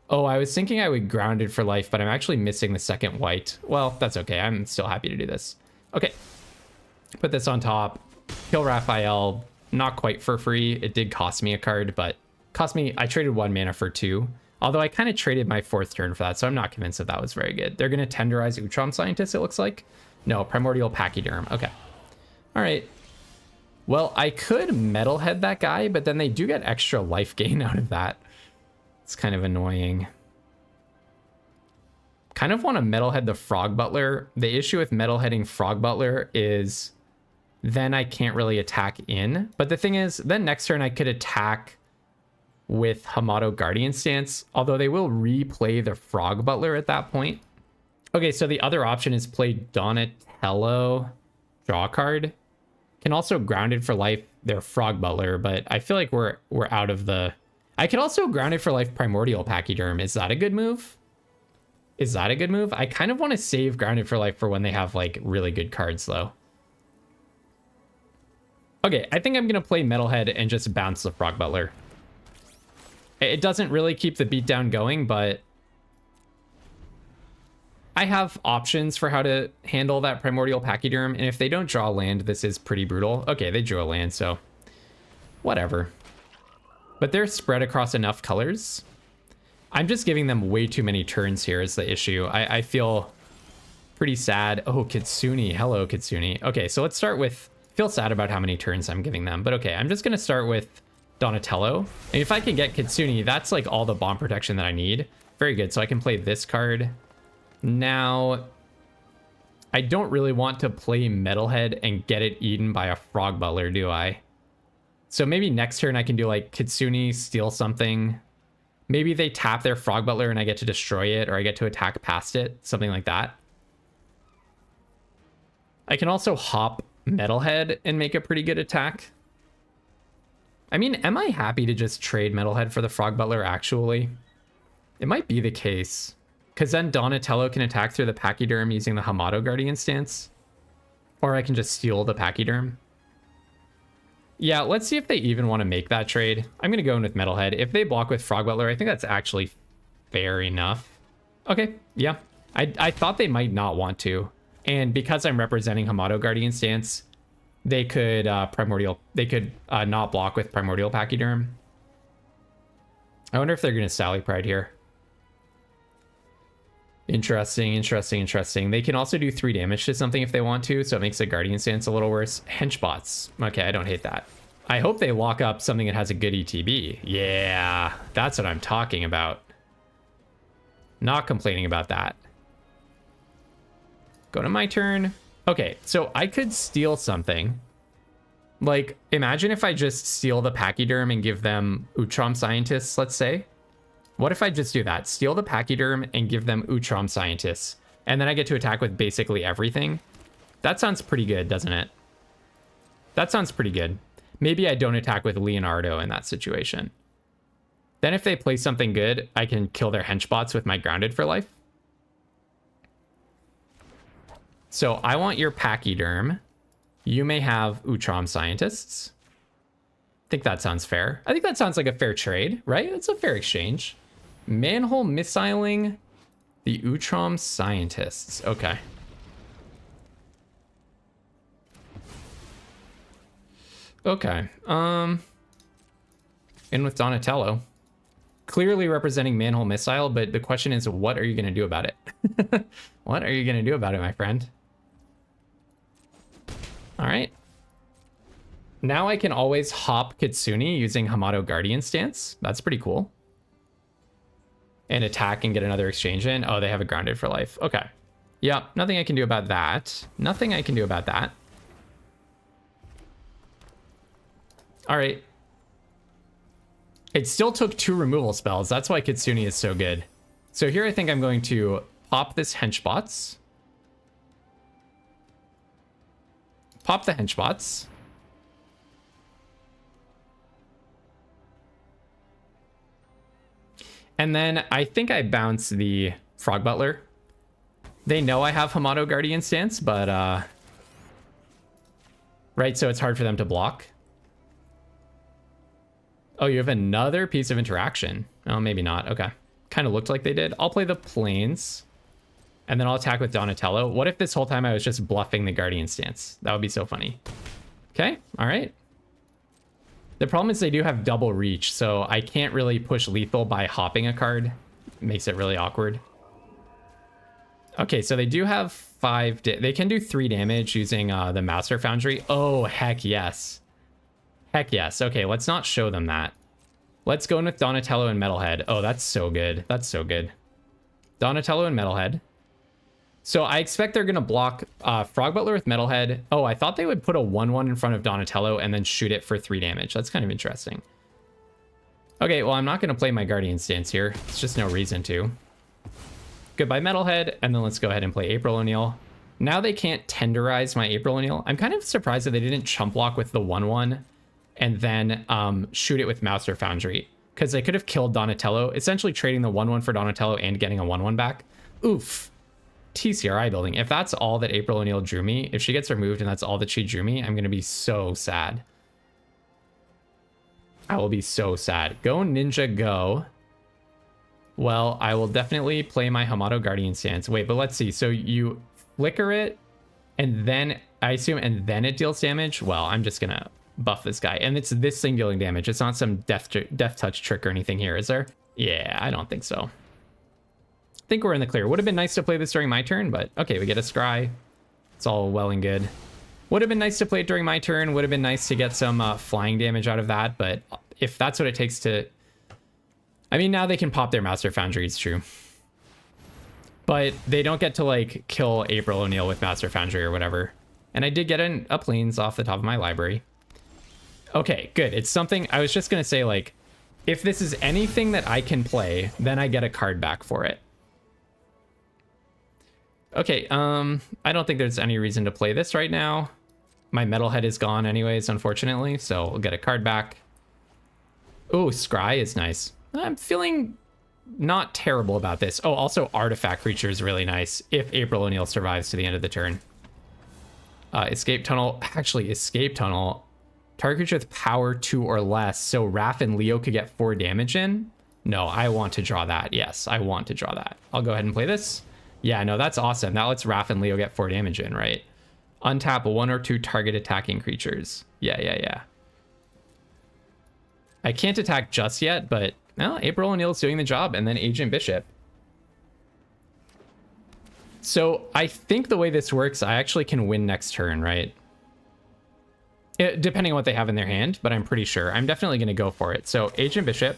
Oh, I was thinking I would ground it for life, but I'm actually missing the second white. Well, that's okay. I'm still happy to do this. Okay. Put this on top. Kill Raphael. Not quite for free. It did cost me a card, but cost me, I traded 1 mana for 2. Although I kind of traded my 4th turn for that, so I'm not convinced that that was very good. They're going to tenderize Utrom Scientist, it looks like. No, Primordial Pachyderm. Okay. All right. Well, I could Metalhead that guy, but then they do get extra life gain out of that. It's kind of annoying. Kind of want to Metalhead the Frog Butler. The issue with Metalheading Frog Butler is then I can't really attack in. But the thing is, then next turn I could attack with Hamato Guardian Stance, although they will replay the Frog Butler at that point. Okay, so the other option is play Donatello, draw a card. Can also Grounded for Life their Frog Butler, but I feel like we're out of the... I could also Grounded for Life Primordial Pachyderm. Is that a good move? Is that a good move? I kind of want to save Grounded for Life for when they have like really good cards though. Okay, I think I'm going to play Metalhead and just bounce the Frog Butler. It doesn't really keep the beatdown going, but I have options for how to handle that Primordial Pachyderm, and if they don't draw land, this is pretty brutal. Okay, they drew a land, so whatever. But they're spread across enough colors. I'm just giving them way too many turns here is the issue. I feel pretty sad. Oh, Kitsune. Hello, Kitsune. Okay, so let's start with... feel sad about how many turns I'm giving them, but okay, I'm just going to start with Donatello. And if I can get Kitsune, that's like all the bomb protection that I need. Very good. So I can play this card. Now, I don't really want to play Metalhead and get it eaten by a Frog Butler, do I? So maybe next turn I can do like Kitsune, steal something. Maybe they tap their Frog Butler and I get to destroy it, or I get to attack past it, something like that. I can also hop Metalhead and make a pretty good attack. I mean, am I happy to just trade Metalhead for the Frog Butler, actually? It might be the case. Because then Donatello can attack through the Pachyderm using the Hamato Guardian Stance. Or I can just steal the Pachyderm. Yeah, let's see if they even want to make that trade. I'm going to go in with Metalhead. If they block with Frog Butler, I think that's actually fair enough. Okay, yeah. I thought they might not want to. And because I'm representing Hamato Guardian Stance, they could not block with Primordial Pachyderm. I wonder if they're going to Sally Pride here. Interesting, interesting, interesting. They can also do 3 damage to something if they want to, so it makes the Guardian Stance a little worse. Henchbots. Okay, I don't hate that. I hope they lock up something that has a good ETB. Yeah, that's what I'm talking about. Not complaining about that. Go to my turn. Okay, so I could steal something. Like, imagine if I just steal the Pachyderm and give them Utrom Scientists, let's say. What if I just do that? Steal the Pachyderm and give them Utrom Scientists. And then I get to attack with basically everything. That sounds pretty good, doesn't it? That sounds pretty good. Maybe I don't attack with Leonardo in that situation. Then if they play something good, I can kill their henchbots with my Grounded for Life. So I want your Pachyderm. You may have Utrom Scientists. I think that sounds fair. I think that sounds like a fair trade, right? It's a fair exchange. Manhole missiling the Utrom Scientists. Okay. Okay. In with Donatello. Clearly representing Manhole Missile, but the question is, what are you going to do about it? What are you going to do about it, my friend? All right. Now I can always hop Kitsune using Hamato Guardian Stance. That's pretty cool. And attack and get another exchange in. Oh, they have a Grounded for Life. Okay. Yeah, nothing I can do about that. Nothing I can do about that. All right. It still took 2 removal spells. That's why Kitsune is so good. So here I think I'm going to pop this Henchbots. Pop the Henchbots. And then I think I bounce the Frog Butler. They know I have Hamato Guardian Stance, but right, so it's hard for them to block. Oh, you have another piece of interaction. Oh, maybe not. Okay. Kind of looked like they did. I'll play the Plains. And then I'll attack with Donatello. What if this whole time I was just bluffing the Guardian Stance? That would be so funny. Okay. All right. The problem is they do have double reach, so I can't really push lethal by hopping a card. It makes it really awkward. Okay, so they do have 5... They can do 3 damage using the Master Foundry. Oh, heck yes. Heck yes. Okay, let's not show them that. Let's go in with Donatello and Metalhead. Oh, that's so good. That's so good. Donatello and Metalhead. So I expect they're going to block Frog Butler with Metalhead. Oh, I thought they would put a 1/1 in front of Donatello and then shoot it for 3 damage. That's kind of interesting. Okay, well, I'm not going to play my Guardian stance here. It's just no reason to. Goodbye, Metalhead. And then let's go ahead and play April O'Neil. Now they can't tenderize my April O'Neil. I'm kind of surprised that they didn't chump block with the 1/1 and then shoot it with Master Foundry, because they could have killed Donatello, essentially trading the 1/1 for Donatello and getting a 1/1 back. Oof. TCRI building. If that's all that April O'Neil drew me, if she gets removed and that's all that she drew me, I'm going to be so sad. I will be so sad. Go Ninja, go. Well, I will definitely play my Hamato Guardian stance. Wait, but let's see. So you flicker it, and then, I assume, and then it deals damage? Well, I'm just going to buff this guy. And it's this thing dealing damage. It's not some death touch trick or anything here, is there? Yeah, I don't think so. I think we're in the clear. Would have been nice to play this during my turn, but okay, we get a scry. It's all well and good. Would have been nice to play it during my turn. Would have been nice to get some flying damage out of that, but if that's what it takes to... I mean, now they can pop their Master Foundry, it's true. But they don't get to, like, kill April O'Neil with Master Foundry or whatever. And I did get an Plains off the top of my library. Okay, good. It's something... I was just going to say, like, if this is anything that I can play, then I get a card back for it. Okay, I don't think there's any reason to play this right now. My Metalhead is gone anyways, unfortunately, so we'll get a card back. Oh, Scry is nice. I'm feeling not terrible about this. Oh, also Artifact Creature is really nice if April O'Neil survives to the end of the turn. Escape Tunnel. Actually, Escape Tunnel. Target creature with power 2 or less, so Raph and Leo could get 4 damage in. No, I want to draw that. Yes, I want to draw that. I'll go ahead and play this. Yeah, no, that's awesome. That lets Raph and Leo get 4 damage in, right? Untap 1 or 2 target attacking creatures. Yeah. I can't attack just yet, but well, April O'Neil's doing the job, and then Agent Bishop. So I think the way this works, I actually can win next turn, right? Depending on what they have in their hand, but I'm pretty sure. I'm definitely going to go for it. So Agent Bishop.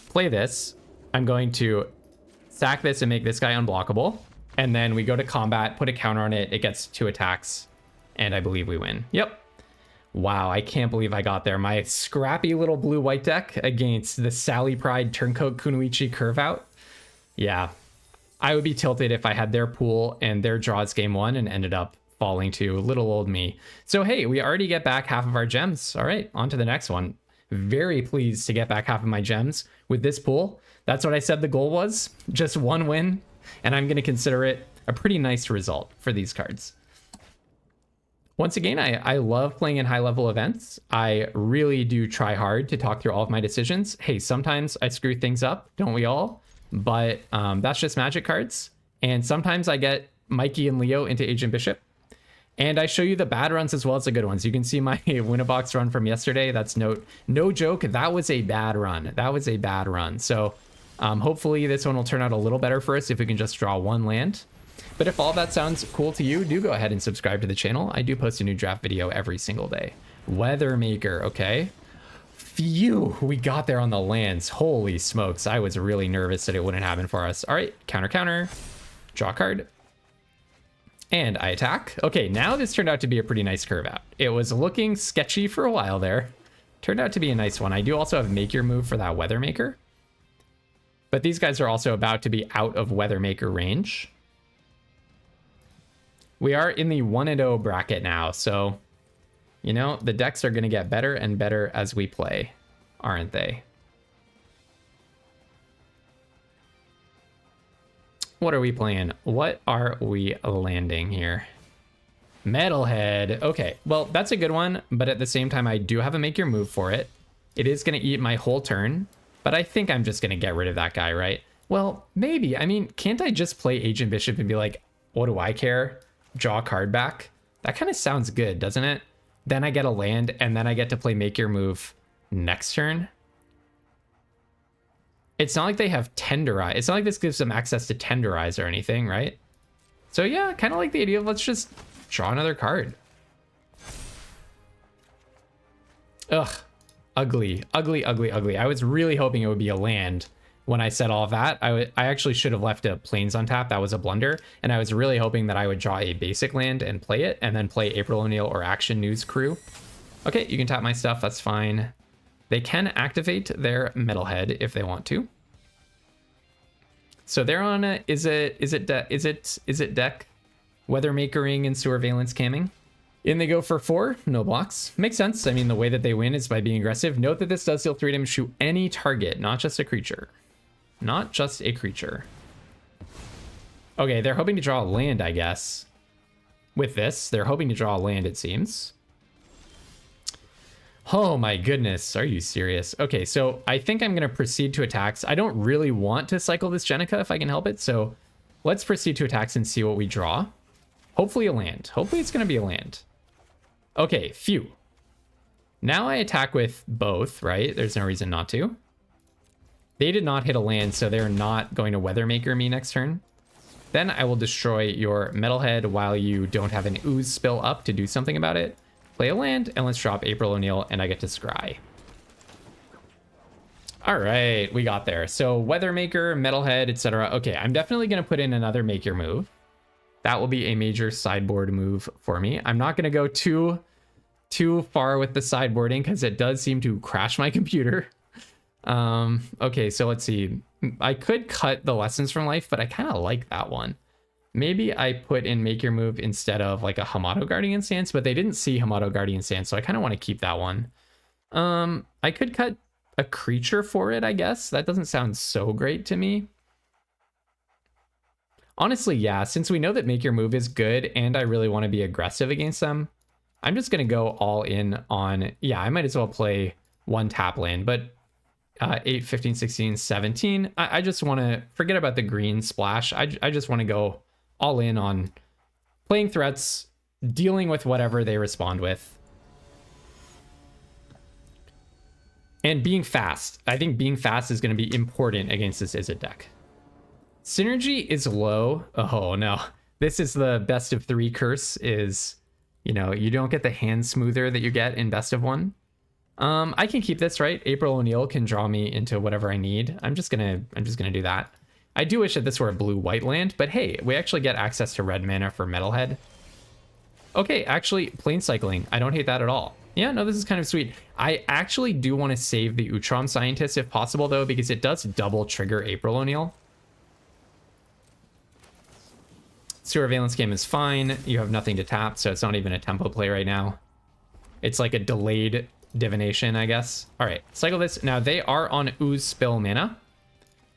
Play this. I'm going to sack this and make this guy unblockable. And then we go to combat, put a counter on it. It gets 2 attacks, and I believe we win. Yep. Wow, I can't believe I got there. My scrappy little blue-white deck against the Sally Pride Turncoat Kunoichi Curve Out. Yeah, I would be tilted if I had their pool and their draws game 1 and ended up falling to little old me. So hey, we already get back half of our gems. All right, on to the next one. Very pleased to get back half of my gems with this pool. That's what I said the goal was, just 1 win, and I'm going to consider it a pretty nice result for these cards. Once again, I love playing in high-level events. I really do try hard to talk through all of my decisions. Hey, sometimes I screw things up, don't we all? But that's just Magic cards. And sometimes I get Mikey and Leo into Agent Bishop. And I show you the bad runs as well as the good ones. You can see my Winabox run from yesterday. That's no joke. That was a bad run. That was a bad run. So hopefully this one will turn out a little better for us if we can just draw 1 land. But if all that sounds cool to you, do go ahead and subscribe to the channel. I do post a new draft video every single day. Weathermaker, okay. Phew, we got there on the lands. Holy smokes, I was really nervous that it wouldn't happen for us. All right, counter, draw a card. And I attack. Okay, now this turned out to be a pretty nice curve out. It was looking sketchy for a while there. Turned out to be a nice one. I do also have Make Your Move for that Weathermaker. But these guys are also about to be out of Weathermaker range. We are in the 1-0 bracket now, so, you know, the decks are going to get better and better as we play, aren't they? What are we playing? What are we landing here? Metalhead. Okay, well, that's a good one, but at the same time, I do have a Make Your Move for it. It is going to eat my whole turn, but I think I'm just going to get rid of that guy, right? Well, maybe. I mean, can't I just play Agent Bishop and be like, what do I care? Draw a card back? That kind of sounds good, doesn't it? then I get a land, and then I get to play Make Your Move next turn. It's not like they have Tenderize. It's not like this gives them access to Tenderize or anything, right? So yeah, kind of like the idea of let's just draw another card. Ugh, ugly, ugly, ugly, ugly. I was really hoping it would be a land when I said all of that. I actually should have left a Plains on tap. That was a blunder. And I was really hoping that I would draw a basic land and play it, and then play April O'Neil or Action News Crew. Okay, you can tap my stuff. That's fine. They can activate their Metalhead if they want to. So they're on a, is it deck Weather Makering and Sewer Valence Camming. In they go for 4, no blocks. Makes sense. I mean, the way that they win is by being aggressive. Note that this does deal 3 damage to any target, not just a creature. Not just a creature. Okay, they're hoping to draw a land, I guess. With this, they're hoping to draw a land, it seems. Oh my goodness, are you serious? Okay, so I think I'm going to proceed to attacks. I don't really want to cycle this Jenica if I can help it, so let's proceed to attacks and see what we draw. Hopefully a land. Hopefully it's going to be a land. Okay, phew. Now I attack with both, right? There's no reason not to. They did not hit a land, so they're not going to Weathermaker me next turn. Then I will destroy your Metalhead while you don't have an Ooze spill up to do something about it. Play a land, and let's drop April O'Neil, and I get to scry. All right, we got there. So Weathermaker, Metalhead, etc. Okay, I'm definitely going to put in another Make Your Move. That will be a major sideboard move for me. I'm not going to go too far with the sideboarding because it does seem to crash my computer. Okay, so let's see. I could cut the Lessons from Life, but I kind of like that one. Maybe I put in Make Your Move instead of like a Hamato Guardian Stance, but they didn't see Hamato Guardian Stance, so I kind of want to keep that one. I could cut a creature for it, I guess. That doesn't sound so great to me. Honestly, yeah, since we know that Make Your Move is good and I really want to be aggressive against them, I'm just going to go all in on, yeah, I might as well play one tap land, but 8, 15, 16, 17. I just want to forget about the green splash. I just want to go all in on playing threats, dealing with whatever they respond with. And being fast. I think being fast is going to be important against this Izzet deck. Synergy is low. Oh no. This is the best of 3 curse is, you know, you don't get the hand smoother that you get in best of 1. I can keep this, right? April O'Neil can draw me into whatever I need. I'm just gonna do that. I do wish that this were a blue-white land, but hey, we actually get access to red mana for Metalhead. Okay, actually, plane cycling. I don't hate that at all. Yeah, no, this is kind of sweet. I actually do want to save the Utrom Scientist if possible, though, because it does double trigger April O'Neil. Sewer Valence game is fine. You have nothing to tap, so it's not even a tempo play right now. It's like a delayed divination, I guess. All right, cycle this. Now, they are on Ooze Spill mana.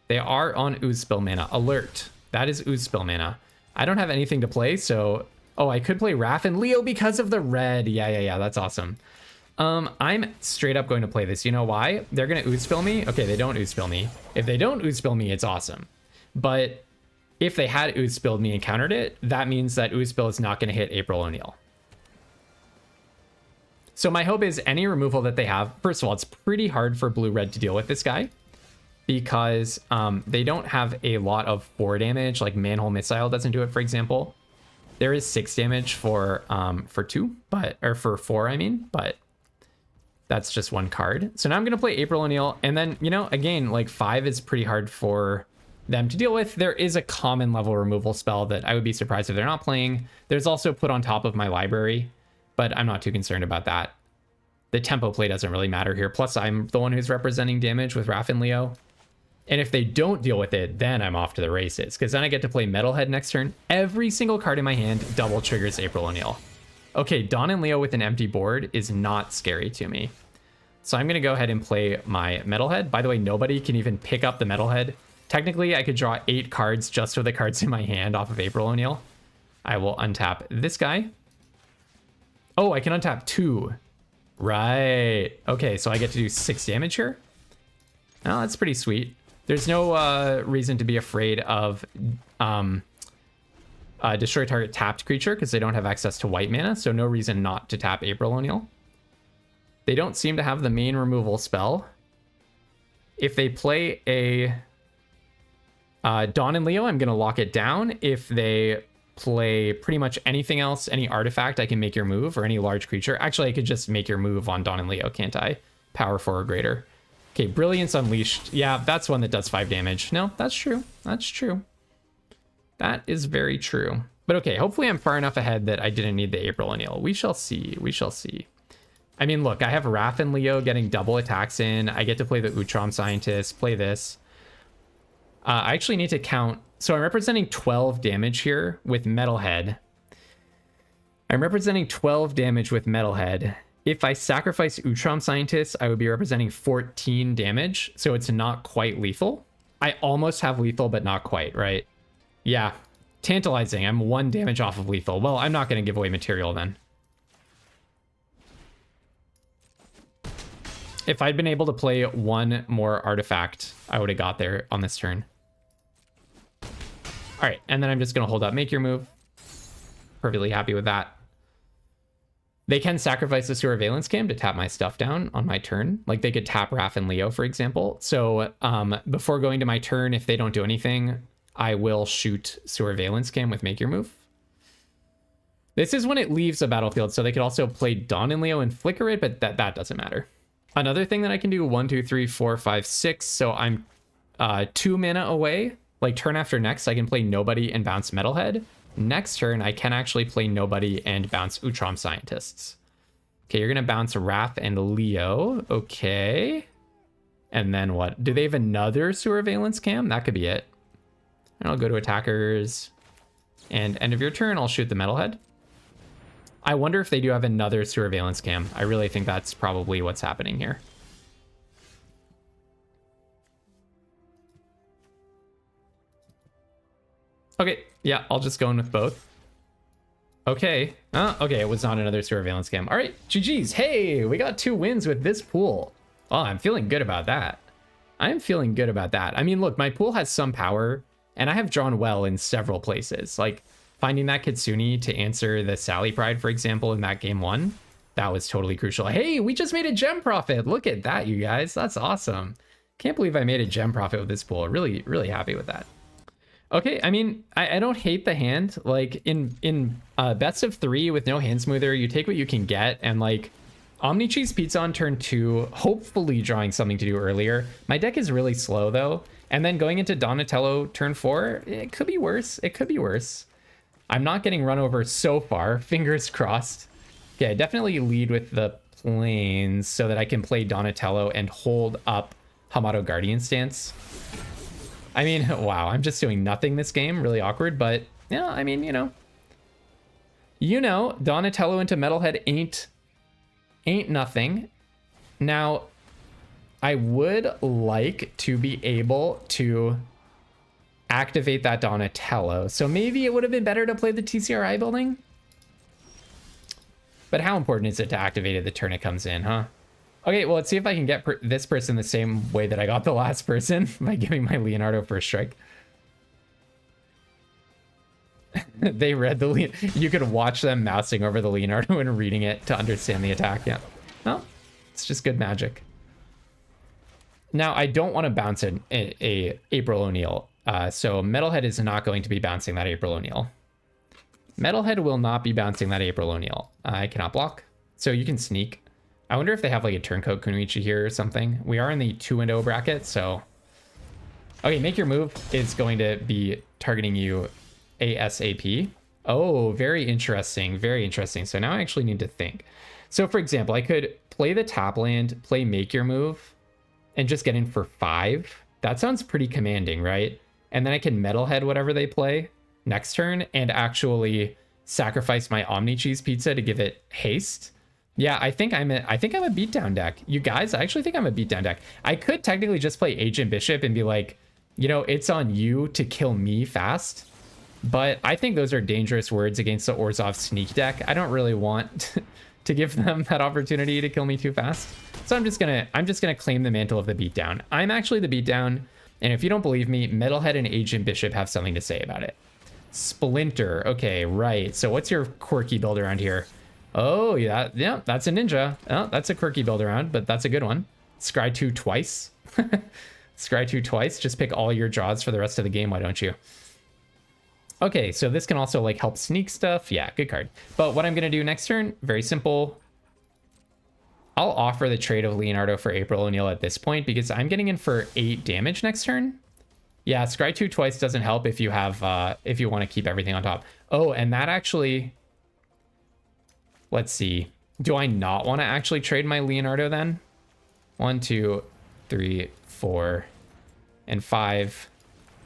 They are on Ooze Spill mana. Alert. That is Ooze Spill mana. I don't have anything to play, so... Oh, I could play Raph and Leo because of the red. Yeah, that's awesome. I'm straight up going to play this. You know why? They're going to Ooze Spill me? Okay, they don't Ooze Spill me. If they don't Ooze Spill me, it's awesome. But if they had Ooze Spilled me and countered it, that means that Ooze Spill is not going to hit April O'Neil. So my hope is any removal that they have... First of all, it's pretty hard for blue-red to deal with this guy, because they don't have a lot of 4 damage, like Manhole Missile doesn't do it, for example. There is 6 damage for 2, or for 4, I mean, but that's just 1 card. So now I'm gonna play April O'Neil, and then, you know, again, like 5 is pretty hard for them to deal with. There is a common level removal spell that I would be surprised if they're not playing. There's also Put on Top of my library, but I'm not too concerned about that. The tempo play doesn't really matter here. Plus, I'm the one who's representing damage with Raph and Leo. And if they don't deal with it, then I'm off to the races, because then I get to play Metalhead next turn. Every single card in my hand double triggers April O'Neil. Okay, Dawn and Leo with an empty board is not scary to me. So I'm going to go ahead and play my Metalhead. By the way, nobody can even pick up the Metalhead. Technically, I could draw 8 cards just with the cards in my hand off of April O'Neil. I will untap this guy. Oh, I can untap 2. Right. Okay, so I get to do 6 damage here. Oh, that's pretty sweet. There's no reason to be afraid of destroy target tapped creature because they don't have access to white mana, so no reason not to tap April O'Neil. They don't seem to have the main removal spell. If they play a Dawn and Leo, I'm going to lock it down. If they play pretty much anything else, any artifact, I can make your move, or any large creature. Actually, I could just make your move on Dawn and Leo, can't I? Power 4 or greater. Okay, Brilliance Unleashed. Yeah, that's one that does 5 damage. No, that's true. That's true. That is very true. But okay, hopefully I'm far enough ahead that I didn't need the April O'Neil. We shall see. We shall see. I mean, look, I have Raph and Leo getting double attacks in. I get to play the Utrom Scientist, play this. I actually need to count. So I'm representing 12 damage here with Metalhead. I'm representing 12 damage with Metalhead. If I sacrifice Utrom Scientist, I would be representing 14 damage. So it's not quite lethal. I almost have lethal, but not quite, right? Yeah, tantalizing. I'm 1 damage off of lethal. Well, I'm not going to give away material then. If I'd been able to play 1 more artifact, I would have got there on this turn. All right, and then I'm just going to hold up, make your move. Perfectly happy with that. They can sacrifice the Surveillance Cam to tap my stuff down on my turn. Like they could tap Raph and Leo, for example. So before going to my turn, if they don't do anything, I will shoot Surveillance Cam with make your move. This is when it leaves the battlefield, so they could also play Dawn and Leo and flicker it, but that doesn't matter. Another thing that I can do, 1, 2, 3, 4, 5, 6. So I'm 2 mana away. Like turn after next, I can play Nobody and bounce Metalhead. Next turn, I can actually play Nobody and bounce Utrom Scientists. Okay, you're going to bounce Raph and Leo. Okay. And then what? Do they have another Surveillance Cam? That could be it. And I'll go to attackers. And end of your turn, I'll shoot the Metalhead. I wonder if they do have another Surveillance Cam. I really think that's probably what's happening here. Okay, yeah, I'll just go in with both. Okay. Okay, it was not another Surveillance Cam. All right, GG's. Hey, we got 2 wins with this pool. Oh, I'm feeling good about that. I'm feeling good about that. I mean, look, my pool has some power, and I have drawn well in several places. Like, finding that Kitsune to answer the Sally Pride, for example, in that game 1, that was totally crucial. Hey, we just made a gem profit. Look at that, you guys. That's awesome. Can't believe I made a gem profit with this pool. Really, really happy with that. Okay, I mean, I don't hate the hand. Like, in best of 3 with no hand smoother, you take what you can get, and like, Omni Cheese Pizza on turn 2, hopefully drawing something to do earlier. My deck is really slow, though. And then going into Donatello turn 4, it could be worse. It could be worse. I'm not getting run over so far. Fingers crossed. Okay, I definitely lead with the planes so that I can play Donatello and hold up Hamato Guardian stance. I mean, wow, I'm just doing nothing this game. Really awkward, but yeah, I mean, you know, Donatello into Metalhead ain't nothing. Now, I would like to be able to activate that Donatello. So maybe it would have been better to play the TCRI building. But how important is it to activate it the turn it comes in, huh? Okay, well, let's see if I can get this person the same way that I got the last person by giving my Leonardo first strike. They read the you could watch them mousing over the Leonardo and reading it to understand the attack. Yeah. Well, it's just good magic. Now, I don't want to bounce a April O'Neil. So Metalhead is not going to be bouncing that April O'Neil. Metalhead will not be bouncing that April O'Neil. I cannot block. So you can sneak. I wonder if they have like a turncoat Kunoichi here or something. We are in the 2-0 bracket, so... Okay, make your move is going to be targeting you ASAP. Oh, very interesting. Very interesting. So now I actually need to think. So for example, I could play the tap land, play make your move, and just get in for 5. That sounds pretty commanding, right? And then I can Metalhead whatever they play next turn and actually sacrifice my Omni Cheese Pizza to give it haste. Yeah, I think I'm a beatdown deck. You guys, I actually think I'm a beatdown deck. I could technically just play Agent Bishop and be like, you know, it's on you to kill me fast. But I think those are dangerous words against the Orzhov sneak deck. I don't really want to give them that opportunity to kill me too fast. So I'm just gonna claim the mantle of the beatdown. I'm actually the beatdown, and if you don't believe me, Metalhead and Agent Bishop have something to say about it. Splinter. Okay, right. So what's your quirky build around here? Oh, yeah, that's a ninja. Oh, that's a quirky build around, but that's a good one. Scry 2 twice. Scry 2 twice. Just pick all your draws for the rest of the game, why don't you? Okay, so this can also like help sneak stuff. Yeah, good card. But what I'm gonna do next turn, very simple. I'll offer the trade of Leonardo for April O'Neil at this point because I'm getting in for 8 damage next turn. Yeah, Scry 2 twice doesn't help if you have if you want to keep everything on top. Oh, and that actually, let's see. Do I not want to actually trade my Leonardo then? 1, 2, 3, 4, and 5.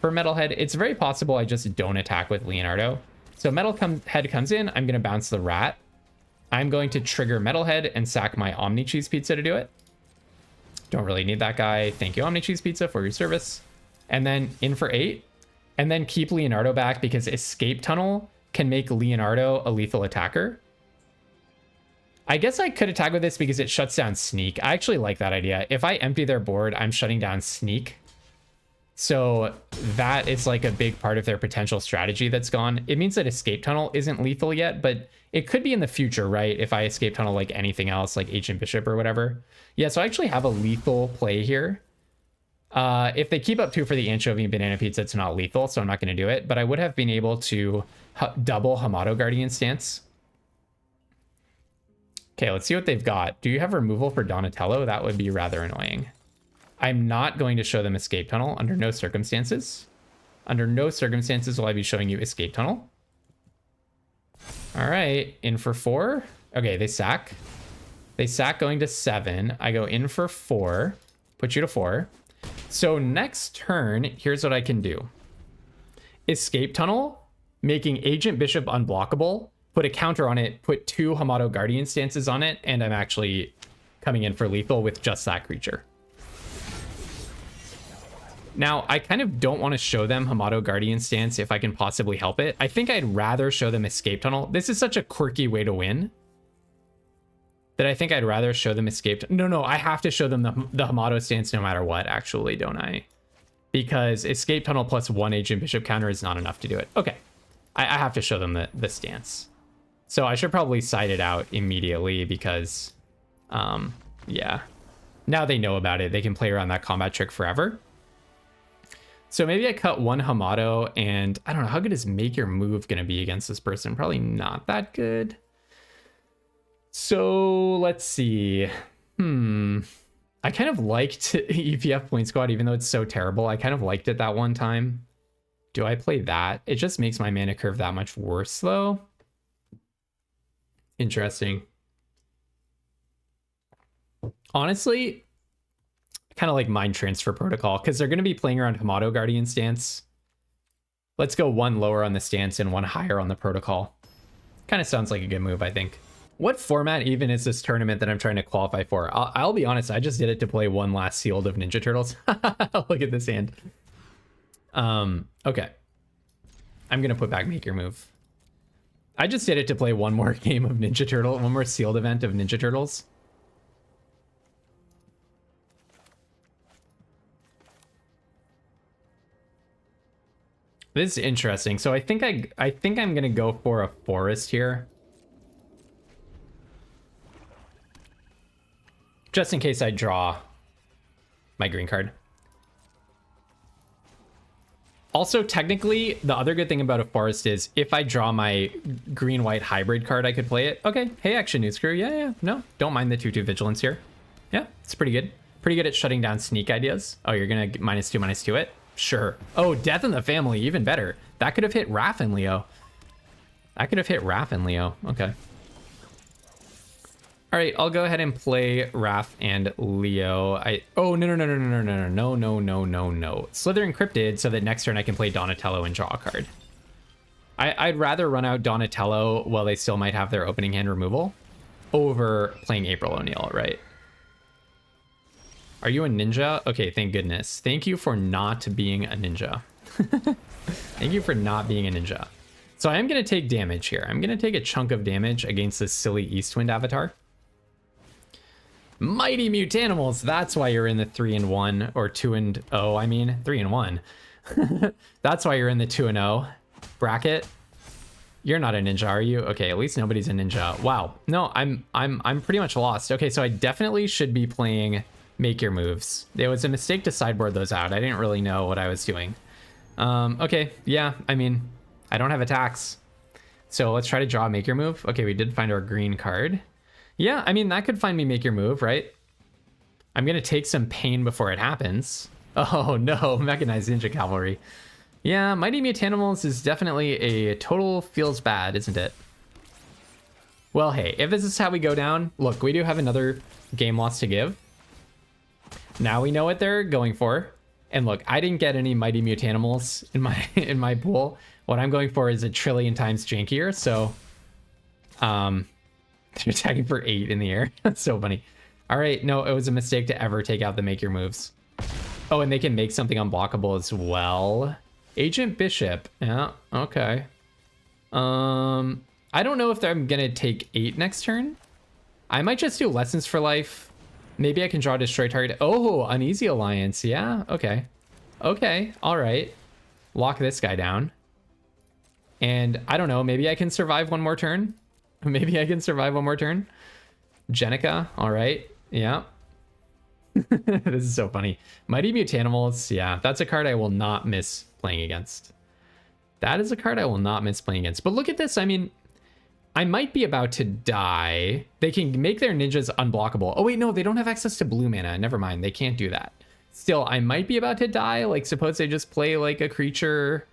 For Metalhead, it's very possible I just don't attack with Leonardo. So Metalhead comes in, I'm going to bounce the rat. I'm going to trigger Metalhead and sack my Omni Cheese Pizza to do it. Don't really need that guy. Thank you, Omni Cheese Pizza, for your service. And then in for 8. And then keep Leonardo back because Escape Tunnel can make Leonardo a lethal attacker. I guess I could attack with this because it shuts down Sneak. I actually like that idea. If I empty their board, I'm shutting down Sneak. So that is like a big part of their potential strategy that's gone. It means that Escape Tunnel isn't lethal yet, but it could be in the future, right? If I Escape Tunnel like anything else, like Ancient Bishop or whatever. Yeah, so I actually have a lethal play here. If they keep up 2 for the Anchovy and Banana Pizza, it's not lethal, so I'm not going to do it. But I would have been able to double Hamato Guardian Stance. Okay, let's see what they've got. Do you have removal for Donatello? That would be rather annoying. I'm not going to show them Escape Tunnel under no circumstances. Under no circumstances will I be showing you Escape Tunnel. All right, in for 4. Okay, they sack. They sack going to 7. I go in for 4. Put you to 4. So next turn, here's what I can do. Escape Tunnel, making Agent Bishop unblockable. Put a counter on it, put 2 Hamato Guardian Stances on it, and I'm actually coming in for lethal with just that creature. Now, I kind of don't want to show them Hamato Guardian Stance if I can possibly help it. I think I'd rather show them Escape Tunnel. This is such a quirky way to win that I think I'd rather show them Escape. No, I have to show them the Hamato Stance no matter what, actually, don't I? Because Escape Tunnel plus 1 Agent Bishop counter is not enough to do it. Okay, I have to show them the stance. So I should probably side it out immediately because, yeah. Now they know about it. They can play around that combat trick forever. So maybe I cut 1 Hamato, and I don't know, how good is Make Your Move going to be against this person? Probably not that good. So let's see. I kind of liked EPF Point Squad, even though it's so terrible. I kind of liked it that one time. Do I play that? It just makes my mana curve that much worse, though. Interesting. Honestly, kind of like Mind Transfer Protocol, because they're going to be playing around Hamato Guardian Stance. Let's go 1 lower on the stance and 1 higher on the protocol. Kind of sounds like a good move, I think. What format even is this tournament that I'm trying to qualify for? I'll be honest, I just did it to play 1 last sealed of Ninja Turtles. Look at this hand. Okay. I'm going to put back Make Your Move. I just did it to play 1 more game of Ninja Turtle, 1 more sealed event of Ninja Turtles. This is interesting. So I think I'm gonna go for a forest here, just in case I draw my green card. Also, technically, the other good thing about a forest is if I draw my green-white hybrid card, I could play it. Okay, hey, Action New Screw. Yeah, no, don't mind the 2/2 vigilance here. Yeah, it's pretty good. Pretty good at shutting down sneak ideas. Oh, you're gonna -2/-2 it? Sure. Oh, Death in the Family, even better. That could have hit Raph and Leo. Okay. All right, I'll go ahead and play Raph and Leo. Oh, no. Slither Encrypted so that next turn I can play Donatello and draw a card. I'd rather run out Donatello while they still might have their opening hand removal over playing April O'Neil, right? Are you a ninja? Okay, thank goodness. Thank you for not being a ninja. Thank you for not being a ninja. So I am going to take damage here. I'm going to take a chunk of damage against this silly Eastwind avatar. Mighty Mutanimals, that's why you're in the 3-1, or 2-0, I mean, 3-1. That's why you're in the 2-0. bracket. You're not a ninja, are you? Okay, at least nobody's a ninja. Wow. No, I'm pretty much lost. Okay, so I definitely should be playing Make Your Moves. It was a mistake to sideboard those out. I didn't really know what I was doing. Okay, yeah, I mean, I don't have attacks. So let's try to draw Make Your Move. Okay, we did find our green card. Yeah, I mean, that could find me Make Your Move, right? I'm gonna take some pain before it happens. Oh no, Mechanized Ninja Cavalry. Yeah, Mighty Mutanimals is definitely a total feels bad, isn't it? Well, hey, if this is how we go down, look, we do have another game loss to give. Now we know what they're going for. And look, I didn't get any Mighty Mutanimals in my pool. What I'm going for is a trillion times jankier, so they're attacking for 8 in the air. That's so funny. All right, no, it was a mistake to ever take out the Make Your Moves. Oh, and they can make something unblockable as well. Agent Bishop. Yeah, okay. I don't know if I'm gonna take 8 next turn. I might just do Lessons for Life. Maybe I can draw Destroy Target. Oh, Uneasy Alliance. Yeah, okay. Okay, all right. Lock this guy down. And I don't know, maybe I can survive one more turn. Maybe I can survive one more turn. Jenica, all right. Yeah. This is so funny. Mighty Mutanimals. Yeah, that's a card I will not miss playing against. That is a card I will not miss playing against. But look at this. I mean, I might be about to die. They can make their ninjas unblockable. Oh, wait, no, they don't have access to blue mana. Never mind. They can't do that. Still, I might be about to die. Like, suppose they just play like a creature.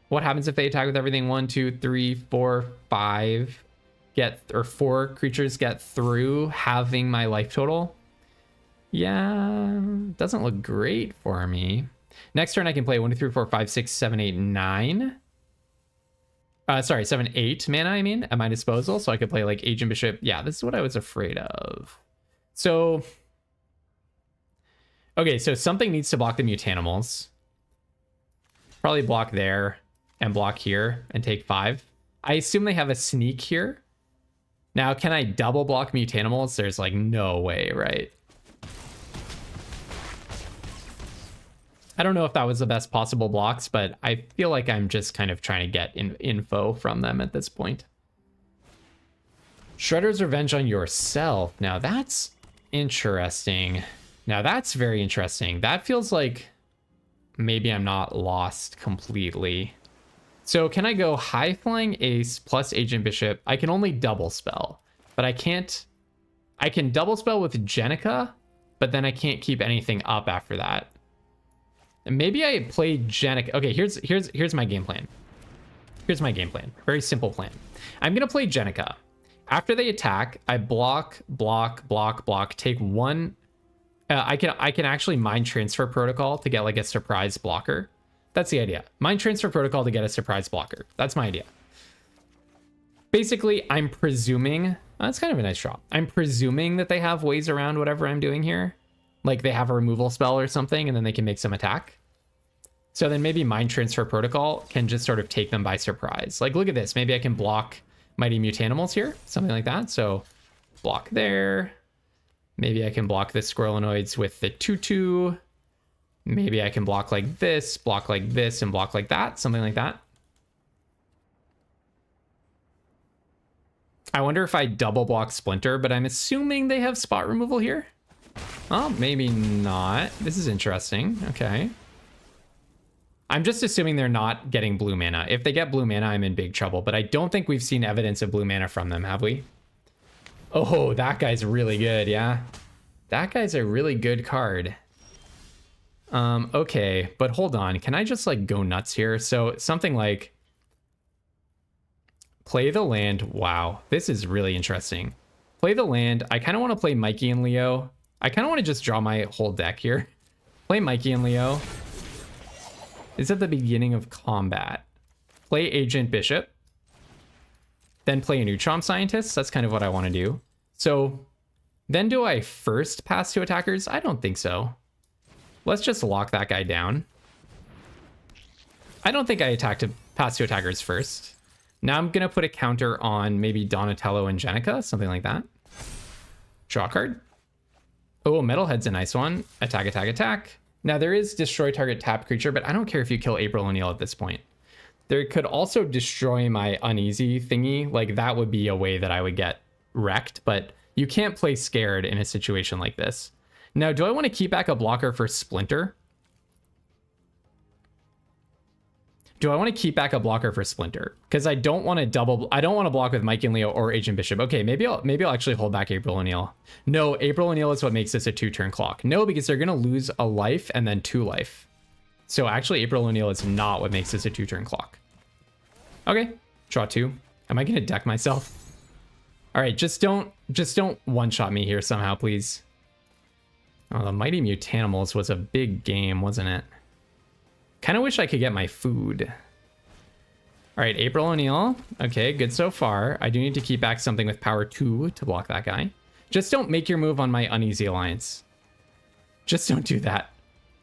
What happens if they attack with everything? 1, 2, 3, 4, 5. Or 4 creatures get through having my life total. Yeah, doesn't look great for me. Next turn I can play 1, 2, 3, 4, 5, 6, 7, 8, 9. Sorry, 7, 8 mana, I mean, at my disposal. So I could play like Agent Bishop. Yeah, this is what I was afraid of. So, okay, so something needs to block the Mutanimals. Probably block there and block here and take 5. I assume they have a sneak here. Now, can I double block Mutanimals? There's like no way, right? I don't know if that was the best possible blocks, but I feel like I'm just kind of trying to get info from them at this point. Shredder's Revenge on Yourself. Now that's interesting. Now that's very interesting. That feels like maybe I'm not lost completely. So can I go High Flying Ace plus Agent Bishop? I can only double spell, but I can't. I can double spell with Jenica, but then I can't keep anything up after that. And maybe I play Jenica. Okay, here's my game plan. Here's my game plan. Very simple plan. I'm gonna play Jenica. After they attack, I block, take 1. I can actually Mind Transfer Protocol to get like a surprise blocker. That's the idea. Mind Transfer Protocol to get a surprise blocker. That's my idea. Basically, I'm presuming... that's kind of a nice drop. I'm presuming that they have ways around whatever I'm doing here. Like they have a removal spell or something, and then they can make some attack. So then maybe Mind Transfer Protocol can just sort of take them by surprise. Like, look at this. Maybe I can block Mighty Mutanimals here. Something like that. So block there. Maybe I can block the Squirrelinoids with the 2/2. Maybe I can block like this, and block like that. Something like that. I wonder if I double block Splinter, but I'm assuming they have spot removal here. Oh, maybe not. This is interesting. Okay. I'm just assuming they're not getting blue mana. If they get blue mana, I'm in big trouble, but I don't think we've seen evidence of blue mana from them, have we? Oh, that guy's really good, yeah. That guy's a really good card. Okay, but hold on. Can I just like go nuts here? So something like play the land. Wow, this is really interesting. Play the land. I kind of want to play Mikey and Leo. I kind of want to just draw my whole deck here. Play Mikey and Leo. It's at the beginning of combat. Play Agent Bishop. Then play a Neutron Scientist. That's kind of what I want to do. So then do I first pass to attackers? I don't think so. Let's just lock that guy down. I don't think I pass to attackers first. Now I'm going to put a counter on maybe Donatello and Jenica, something like that. Draw card. Oh, Metalhead's a nice one. Attack, attack, attack. Now there is destroy target tap creature, but I don't care if you kill April O'Neil at this point. There could also destroy my uneasy thingy. Like that would be a way that I would get wrecked, but you can't play scared in a situation like this. Now, do I want to keep back a blocker for Splinter? Do I want to keep back a blocker for Splinter? Because I don't want to I don't want to block with Mike and Leo or Agent Bishop. Okay, maybe I'll actually hold back April O'Neil. No, April O'Neil is what makes this a 2-turn clock. No, because they're going to lose a life and then 2 life. So actually April O'Neil is not what makes this a 2-turn clock. Okay, draw 2. Am I going to deck myself? All right, just don't one-shot me here somehow, please. Oh, the Mighty Mutanimals was a big game, wasn't it? Kind of wish I could get my food. All right, April O'Neil. Okay, good so far. I do need to keep back something with power 2 to block that guy. Just don't make your move on my Uneasy Alliance. Just don't do that.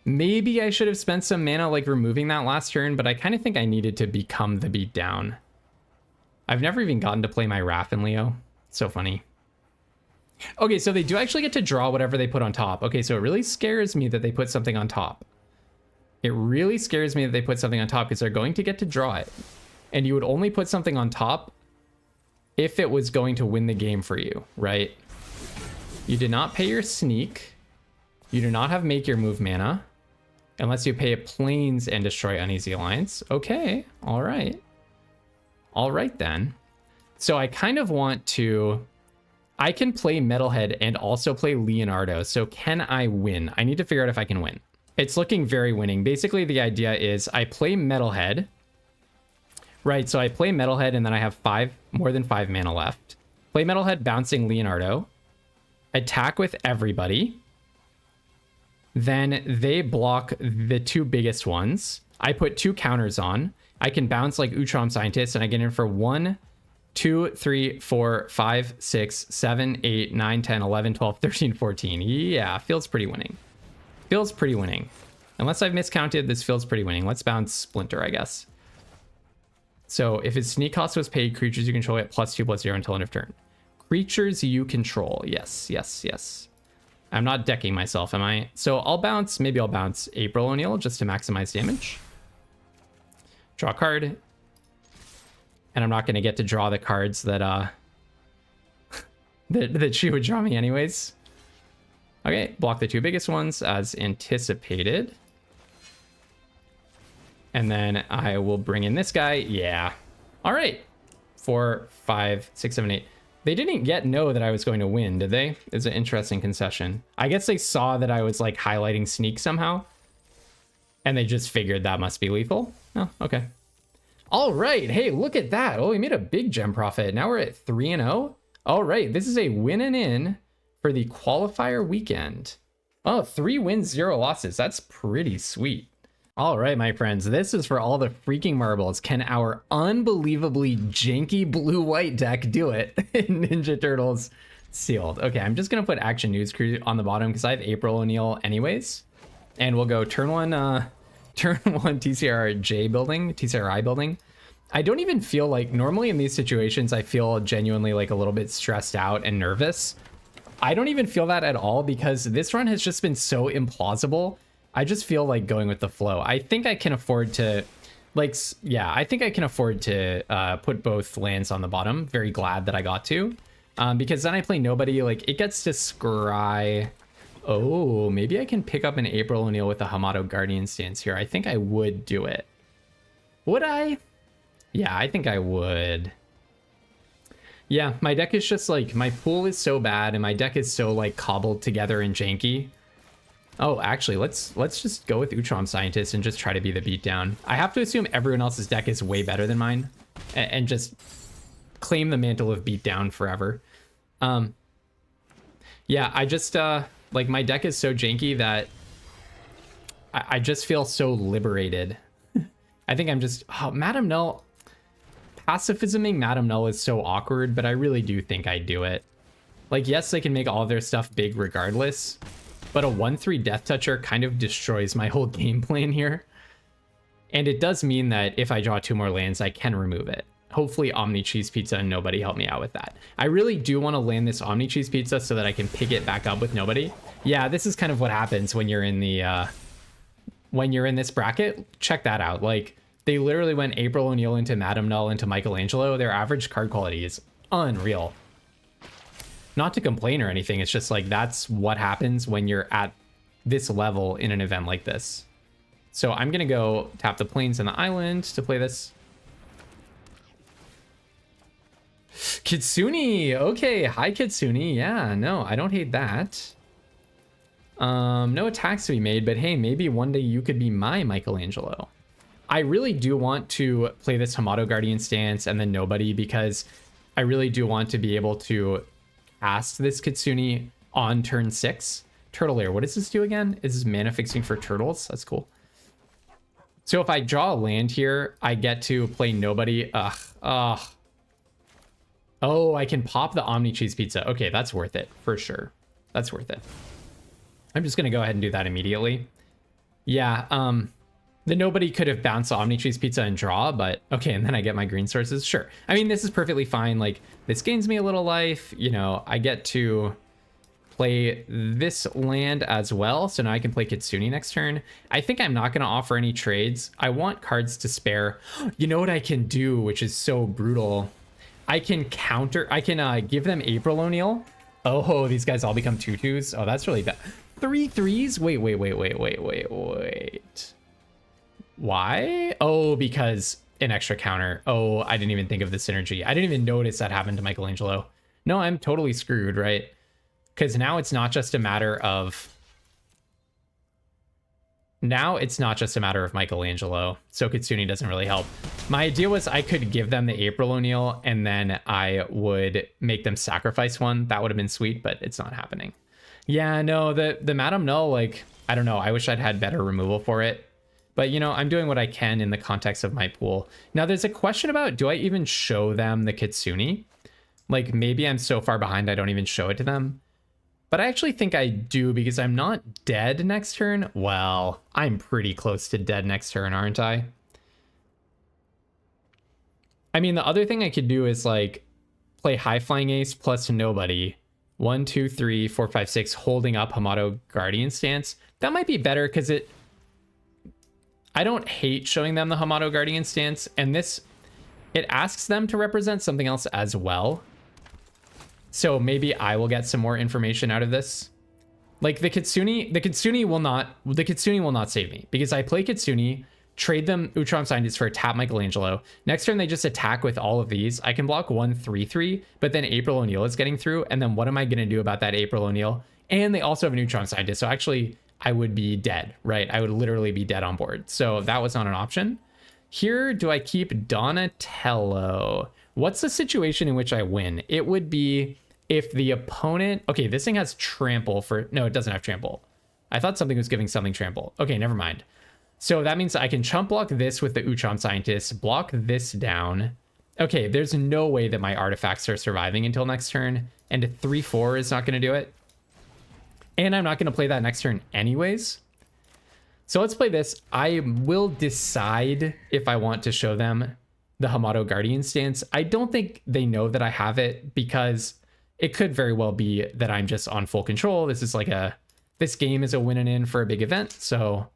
Maybe I should have spent some mana like removing that last turn, but I kind of think I needed to become the beatdown. I've never even gotten to play my Raph and Leo. So funny. Okay, so they do actually get to draw whatever they put on top. Okay, so it really scares me that they put something on top. It really scares me that they put something on top because they're going to get to draw it. And you would only put something on top if it was going to win the game for you, right? You did not pay your sneak. You do not have make your move mana. Unless you pay a planes and destroy Uneasy Alliance. Okay, all right. All right then. So I kind of want to... I can play Metalhead and also play Leonardo. So can I win? I need to figure out if I can win. It's looking very winning. Basically, the idea is I play Metalhead. Right, so I play Metalhead and then I have more than 5 mana left. Play Metalhead bouncing Leonardo. Attack with everybody. Then they block the 2 biggest ones. I put 2 counters on. I can bounce like Utrom Scientist and I get in for 1, 2, 3, 4, 5, 6, 7, 8, 9, 10, 11, 12, 13, 14. Yeah, feels pretty winning. Feels pretty winning. Unless I've miscounted, this feels pretty winning. Let's bounce Splinter, I guess. So if his sneak cost was paid, creatures you control at +2/+0 until end of turn. Creatures you control. Yes, yes, yes. I'm not decking myself, am I? So maybe I'll bounce April O'Neil just to maximize damage. Draw a card. And I'm not going to get to draw the cards that that she would draw me anyways. Okay, block the 2 biggest ones as anticipated. And then I will bring in this guy. Yeah. All right. 4, 5, 6, 7, 8. They didn't yet know that I was going to win, did they? It's an interesting concession. I guess they saw that I was like highlighting sneak somehow. And they just figured that must be lethal. Oh, okay. All right. Hey, look at that. Oh, we made a big gem profit. Now we're at 3-0. All right. This is a win and in for the qualifier weekend. Oh, 3 wins, 0 losses. That's pretty sweet. All right, my friends, this is for all the freaking marbles. Can our unbelievably janky blue-white deck do it in Ninja Turtles Sealed? Okay, I'm just going to put Action News Crew on the bottom because I have April O'Neil anyways. And we'll go turn 1 TCRI building. I don't even feel like, normally in these situations, I feel genuinely like a little bit stressed out and nervous. I don't even feel that at all because this run has just been so implausible. I just feel like going with the flow. I think I can afford to, like, yeah, I think I can afford to put both lands on the bottom. Very glad that I got to. Because then I play nobody, like, it gets to scry. Oh, maybe I can pick up an April O'Neil with a Hamato Guardian stance here. I think I would do it. Would I? Yeah, I think I would. Yeah, my deck is just like, my pool is so bad and my deck is so like cobbled together and janky. Oh, actually, let's just go with Utrom Scientist and just try to be the beatdown. I have to assume everyone else's deck is way better than mine and just claim the mantle of beatdown forever. Yeah, I just, like, my deck is so janky that I just feel so liberated. I think I'm just, oh, Madame Null, pacifisming Madame Null is so awkward, but I really do think I'd do it. Like, yes, they can make all of their stuff big regardless, but a 1/3 Death Toucher kind of destroys my whole game plan here. And it does mean that if I draw 2 more lands, I can remove it. Hopefully Omni Cheese Pizza and nobody help me out with that. I really do want to land this Omni Cheese Pizza so that I can pick it back up with nobody. Yeah, this is kind of what happens when you're in the when you're in this bracket. Check that out. Like, They literally went April O'Neil into Madame Null into Michelangelo. Their average card quality is unreal. Not to complain or anything, it's just like that's what happens when you're at this level in an event like this. So I'm gonna go tap the plains and the island to play this. Kitsune, okay, hi Kitsune, yeah, no, I don't hate that. No attacks to be made, but hey, maybe one day you could be my Michelangelo. I really do want to play this Hamato Guardian stance and then nobody, because I really do want to be able to cast this Kitsune on turn 6. Turtle Lair, what does this do again? Is this mana fixing for turtles? That's cool. So if I draw a land here, I get to play nobody. Oh, I can pop the Omni Cheese Pizza. Okay, that's worth it for sure. That's worth it. I'm just gonna go ahead and do that immediately. Yeah, the nobody could have bounced the Omni Cheese Pizza and draw, but okay, and then I get my green sources. Sure. I mean, this is perfectly fine. Like, this gains me a little life. You know, I get to play this land as well, so now I can play Kitsune next turn. I think I'm not going to offer any trades. I want cards to spare. You know what I can do, which is so brutal? I can counter, I can give them April O'Neil. Oh, these guys all become 2/2s. Oh, that's really bad. 3/3s? Wait. Why? Oh, because an extra counter. Oh, I didn't even think of the synergy. I didn't even notice that happened to Michelangelo. No, I'm totally screwed, right? Because now it's not just a matter of... Now it's not just a matter of Michelangelo, so Kitsune doesn't really help. My idea was I could give them the April O'Neil, and then I would make them sacrifice one. That would have been sweet, but it's not happening. Yeah, no, the Madame Null, like, I don't know. I wish I'd had better removal for it. But, you know, I'm doing what I can in the context of my pool. Now, there's a question about, do I even show them the Kitsune? Like, maybe I'm so far behind I don't even show it to them. But I actually think I do, because I'm not dead next turn. Well, I'm pretty close to dead next turn, aren't I? I mean, the other thing I could do is, like, play High Flying Ace plus nobody. 1, 2, 3, 4, 5, 6, holding up Hamato Guardian stance. That might be better, because I don't hate showing them the Hamato Guardian stance, and this, it asks them to represent something else as well. So maybe I will get some more information out of this. Like the Kitsune will not save me, because I play Kitsune, trade them Utrom Scientist for a tap Michelangelo. Next turn they just attack with all of these. I can block 1, 3, 3, but then April O'Neil is getting through, and then what am I gonna do about that April O'Neil? And they also have an Utrom Scientist, so actually I would be dead, right? I would literally be dead on board. So that was not an option. Here, do I keep Donatello? What's the situation in which I win? It would be if the opponent... Okay, this thing has trample for... No, it doesn't have trample. I thought something was giving something trample. Okay, never mind. So that means I can chump block this with the Utrom Scientist, block this down. Okay, there's no way that my artifacts are surviving until next turn, and a 3/4 is not going to do it. And I'm not going to play that next turn anyways. So let's play this. I will decide if I want to show them the Hamato Guardian stance. I don't think they know that I have it, because it could very well be that I'm just on full control. This is like this game is a win and in for a big event. So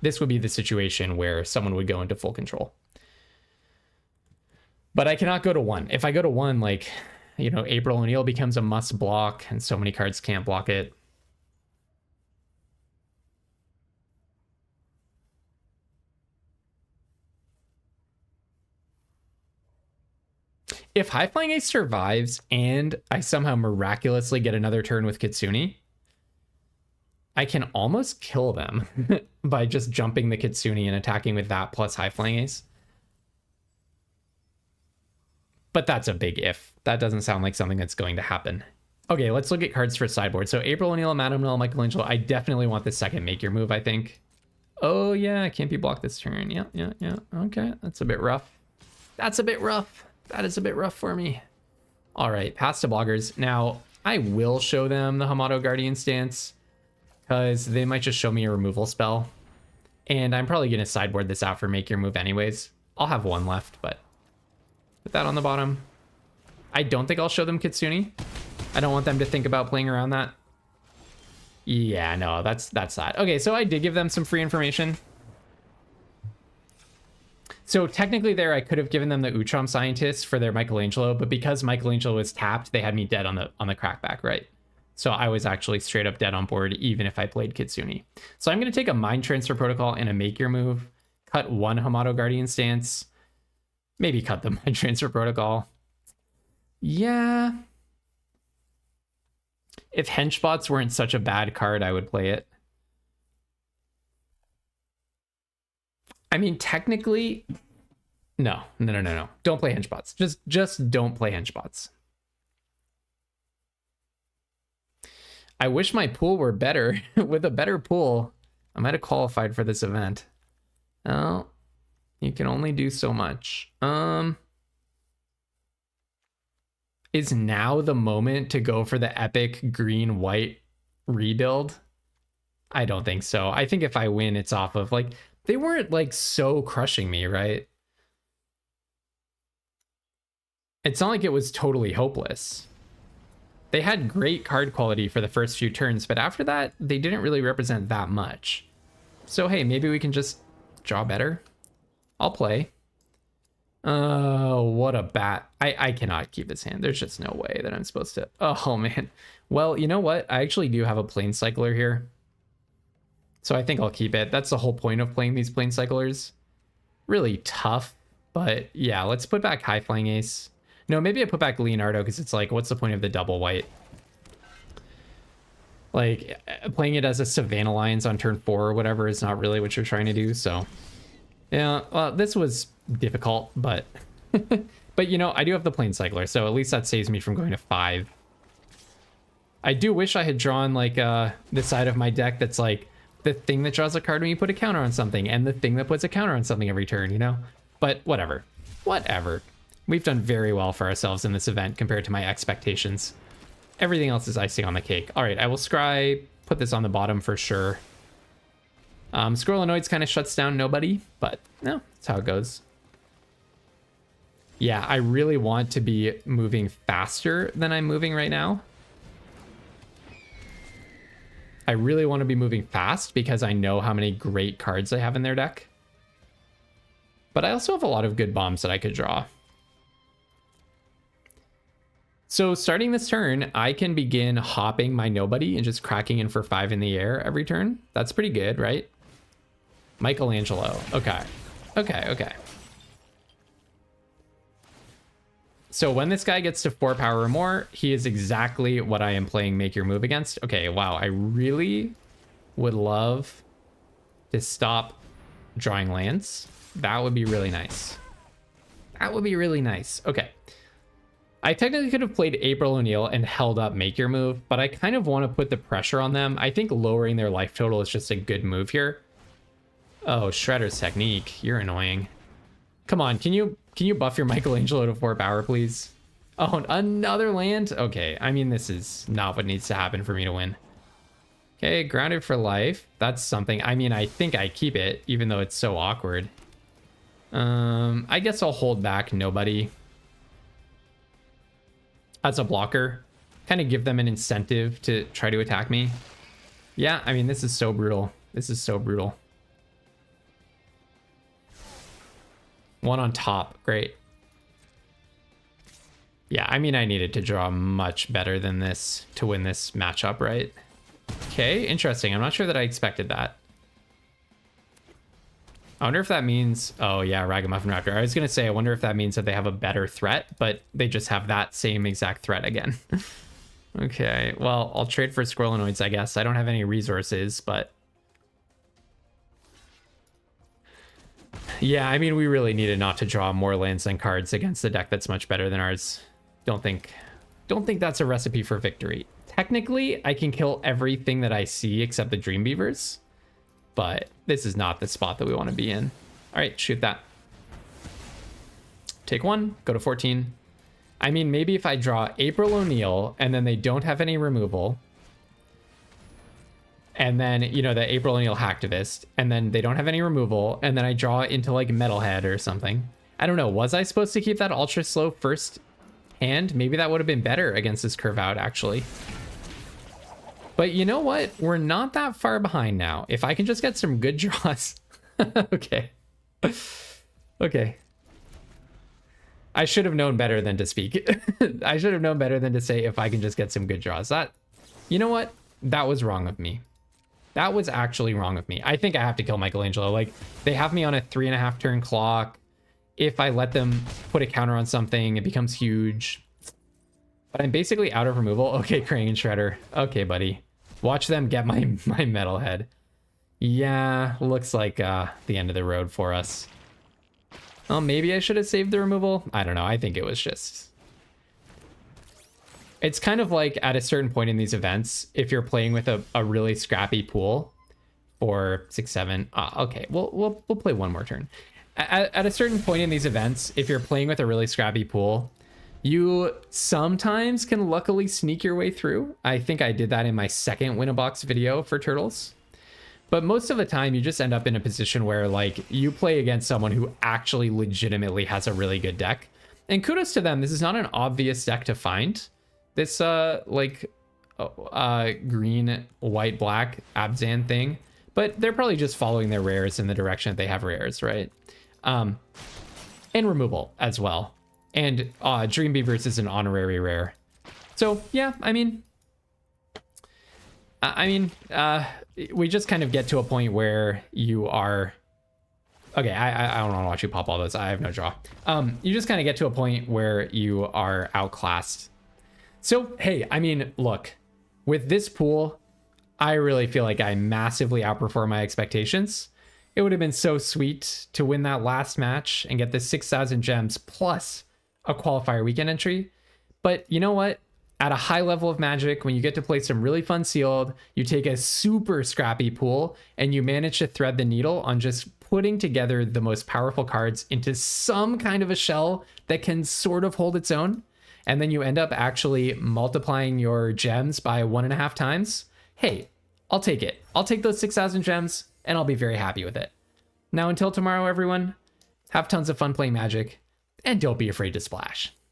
this would be the situation where someone would go into full control. But I cannot go to 1. If I go to 1, like, you know, April O'Neil becomes a must block, and so many cards can't block it. If High Flying Ace survives and I somehow miraculously get another turn with Kitsune, I can almost kill them by just jumping the Kitsune and attacking with that plus High Flying Ace. But that's a big if. That doesn't sound like something that's going to happen. Okay, let's look at cards for sideboard. So April O'Neil, Madame Null, Michelangelo. I definitely want the second make your move, I think. Oh yeah, I can't be blocked this turn. Yeah. Okay, that's a bit rough. That's a bit rough. That is a bit rough for me. All right, pass to bloggers. Now, I will show them the Hamato Guardian stance, because they might just show me a removal spell. And I'm probably going to sideboard this out for make your move anyways. I'll have 1 left, but put that on the bottom. I don't think I'll show them Kitsune. I don't want them to think about playing around that. Yeah, no, that's that. Okay, so I did give them some free information. So technically there, I could have given them the Uchom Scientist for their Michelangelo, but because Michelangelo was tapped, they had me dead on the crackback, right? So I was actually straight up dead on board, even if I played Kitsune. So I'm going to take a Mind Transfer Protocol and a Make Your Move, cut one Hamato Guardian Stance, maybe cut the Mind Transfer Protocol. Yeah. If Henchbots weren't such a bad card, I would play it. I mean, technically, no. Don't play Henchbots. Just don't play Henchbots. I wish my pool were better. With a better pool, I might have qualified for this event. Oh, you can only do so much. Is now the moment to go for the epic green-white rebuild? I don't think so. I think if I win, it's off of, like, they weren't, like, so crushing me, right? It's not like it was totally hopeless. They had great card quality for the first few turns, but after that, they didn't really represent that much. So, hey, maybe we can just draw better. I'll play. What a bat. I cannot keep his hand. There's just no way that I'm supposed to. Oh, man. Well, you know what? I actually do have a Plane Cycler here. So I think I'll keep it. That's the whole point of playing these Plane Cyclers. Really tough, but yeah, let's put back High Flying Ace. No, maybe I put back Leonardo because it's like, what's the point of the double white? Like, playing it as a Savannah Lions on turn 4 or whatever is not really what you're trying to do, so. Yeah, well, this was difficult, but... but, you know, I do have the Plane Cycler, so at least that saves me from going to 5. I do wish I had drawn, like, the side of my deck that's, like, the thing that draws a card when you put a counter on something, and the thing that puts a counter on something every turn, you know? But whatever. Whatever. We've done very well for ourselves in this event compared to my expectations. Everything else is icing on the cake. All right, I will scry, put this on the bottom for sure. Squirrelanoids kind of shuts down nobody, but no, that's how it goes. Yeah, I really want to be moving faster than I'm moving right now. I really want to be moving fast because I know how many great cards I have in their deck. But I also have a lot of good bombs that I could draw. So starting this turn, I can begin hopping my nobody and just cracking in for 5 in the air every turn. That's pretty good, right? Michelangelo. Okay. Okay. So when this guy gets to 4 power or more, he is exactly what I am playing Make Your Move against. Okay, wow. I really would love to stop drawing lands. That would be really nice. That would be really nice. Okay. I technically could have played April O'Neil and held up Make Your Move, but I kind of want to put the pressure on them. I think lowering their life total is just a good move here. Oh, Shredder's Technique. You're annoying. Come on, can you buff your Michelangelo to 4 power, please? Oh, another land? Okay, I mean, this is not what needs to happen for me to win. Okay, grounded for life. That's something. I mean, I think I keep it, even though it's so awkward. I guess I'll hold back nobody. As a blocker. Kind of give them an incentive to try to attack me. Yeah, I mean, this is so brutal. This is so brutal. One on top. Great. Yeah, I mean, I needed to draw much better than this to win this matchup, right? Okay, interesting. I'm not sure that I expected that. I wonder if that means... Oh, yeah, Ragamuffin Raptor. I was going to say, I wonder if that means that they have a better threat, but they just have that same exact threat again. Okay, well, I'll trade for Squirrelanoids, I guess. I don't have any resources, but... Yeah, I mean, we really needed not to draw more lands than cards against a deck that's much better than ours. Don't think that's a recipe for victory. Technically, I can kill everything that I see except the Dream Beavers, but this is not the spot that we want to be in. All right, shoot that. Take 1, go to 14. I mean, maybe if I draw April O'Neil and then they don't have any removal, and then, you know, the April O'Neil Hacktivist, and then they don't have any removal, and then I draw into like Metalhead or something. I don't know. Was I supposed to keep that ultra slow first hand? Maybe that would have been better against this curve out, actually. But you know what? We're not that far behind now. If I can just get some good draws. Okay. Okay. I should have known better than to speak. I should have known better than to say if I can just get some good draws. You know what? That was wrong of me. That was actually wrong of me. I think I have to kill Michelangelo. Like, they have me on a 3.5 turn clock. If I let them put a counter on something, it becomes huge. But I'm basically out of removal. Okay, Krang and Shredder. Okay, buddy. Watch them get my metal head. Yeah, looks like the end of the road for us. Oh, maybe I should have saved the removal. I don't know. I think it was just... It's kind of like at a certain point in these events, if you're playing with a really scrappy pool for 6, 7. Okay, we'll play one more turn. At a certain point in these events, if you're playing with a really scrappy pool, you sometimes can luckily sneak your way through. I think I did that in my second Winabox video for Turtles. But most of the time, you just end up in a position where, like, you play against someone who actually legitimately has a really good deck. And kudos to them, this is not an obvious deck to find. This, green, white, black Abzan thing. But they're probably just following their rares in the direction that they have rares, right? And removal as well. And Dream Beavers is an honorary rare. So, yeah, I mean, we just kind of get to a point where you are... Okay, I don't want to watch you pop all those. I have no draw. You just kind of get to a point where you are outclassed. So, hey, I mean, look, with this pool, I really feel like I massively outperform my expectations. It would have been so sweet to win that last match and get the 6,000 gems plus a qualifier weekend entry. But you know what? At a high level of Magic, when you get to play some really fun sealed, you take a super scrappy pool and you manage to thread the needle on just putting together the most powerful cards into some kind of a shell that can sort of hold its own. And then you end up actually multiplying your gems by 1.5 times. Hey, I'll take it. I'll take those 6,000 gems and I'll be very happy with it. Now, until tomorrow, everyone, have tons of fun playing Magic and don't be afraid to splash.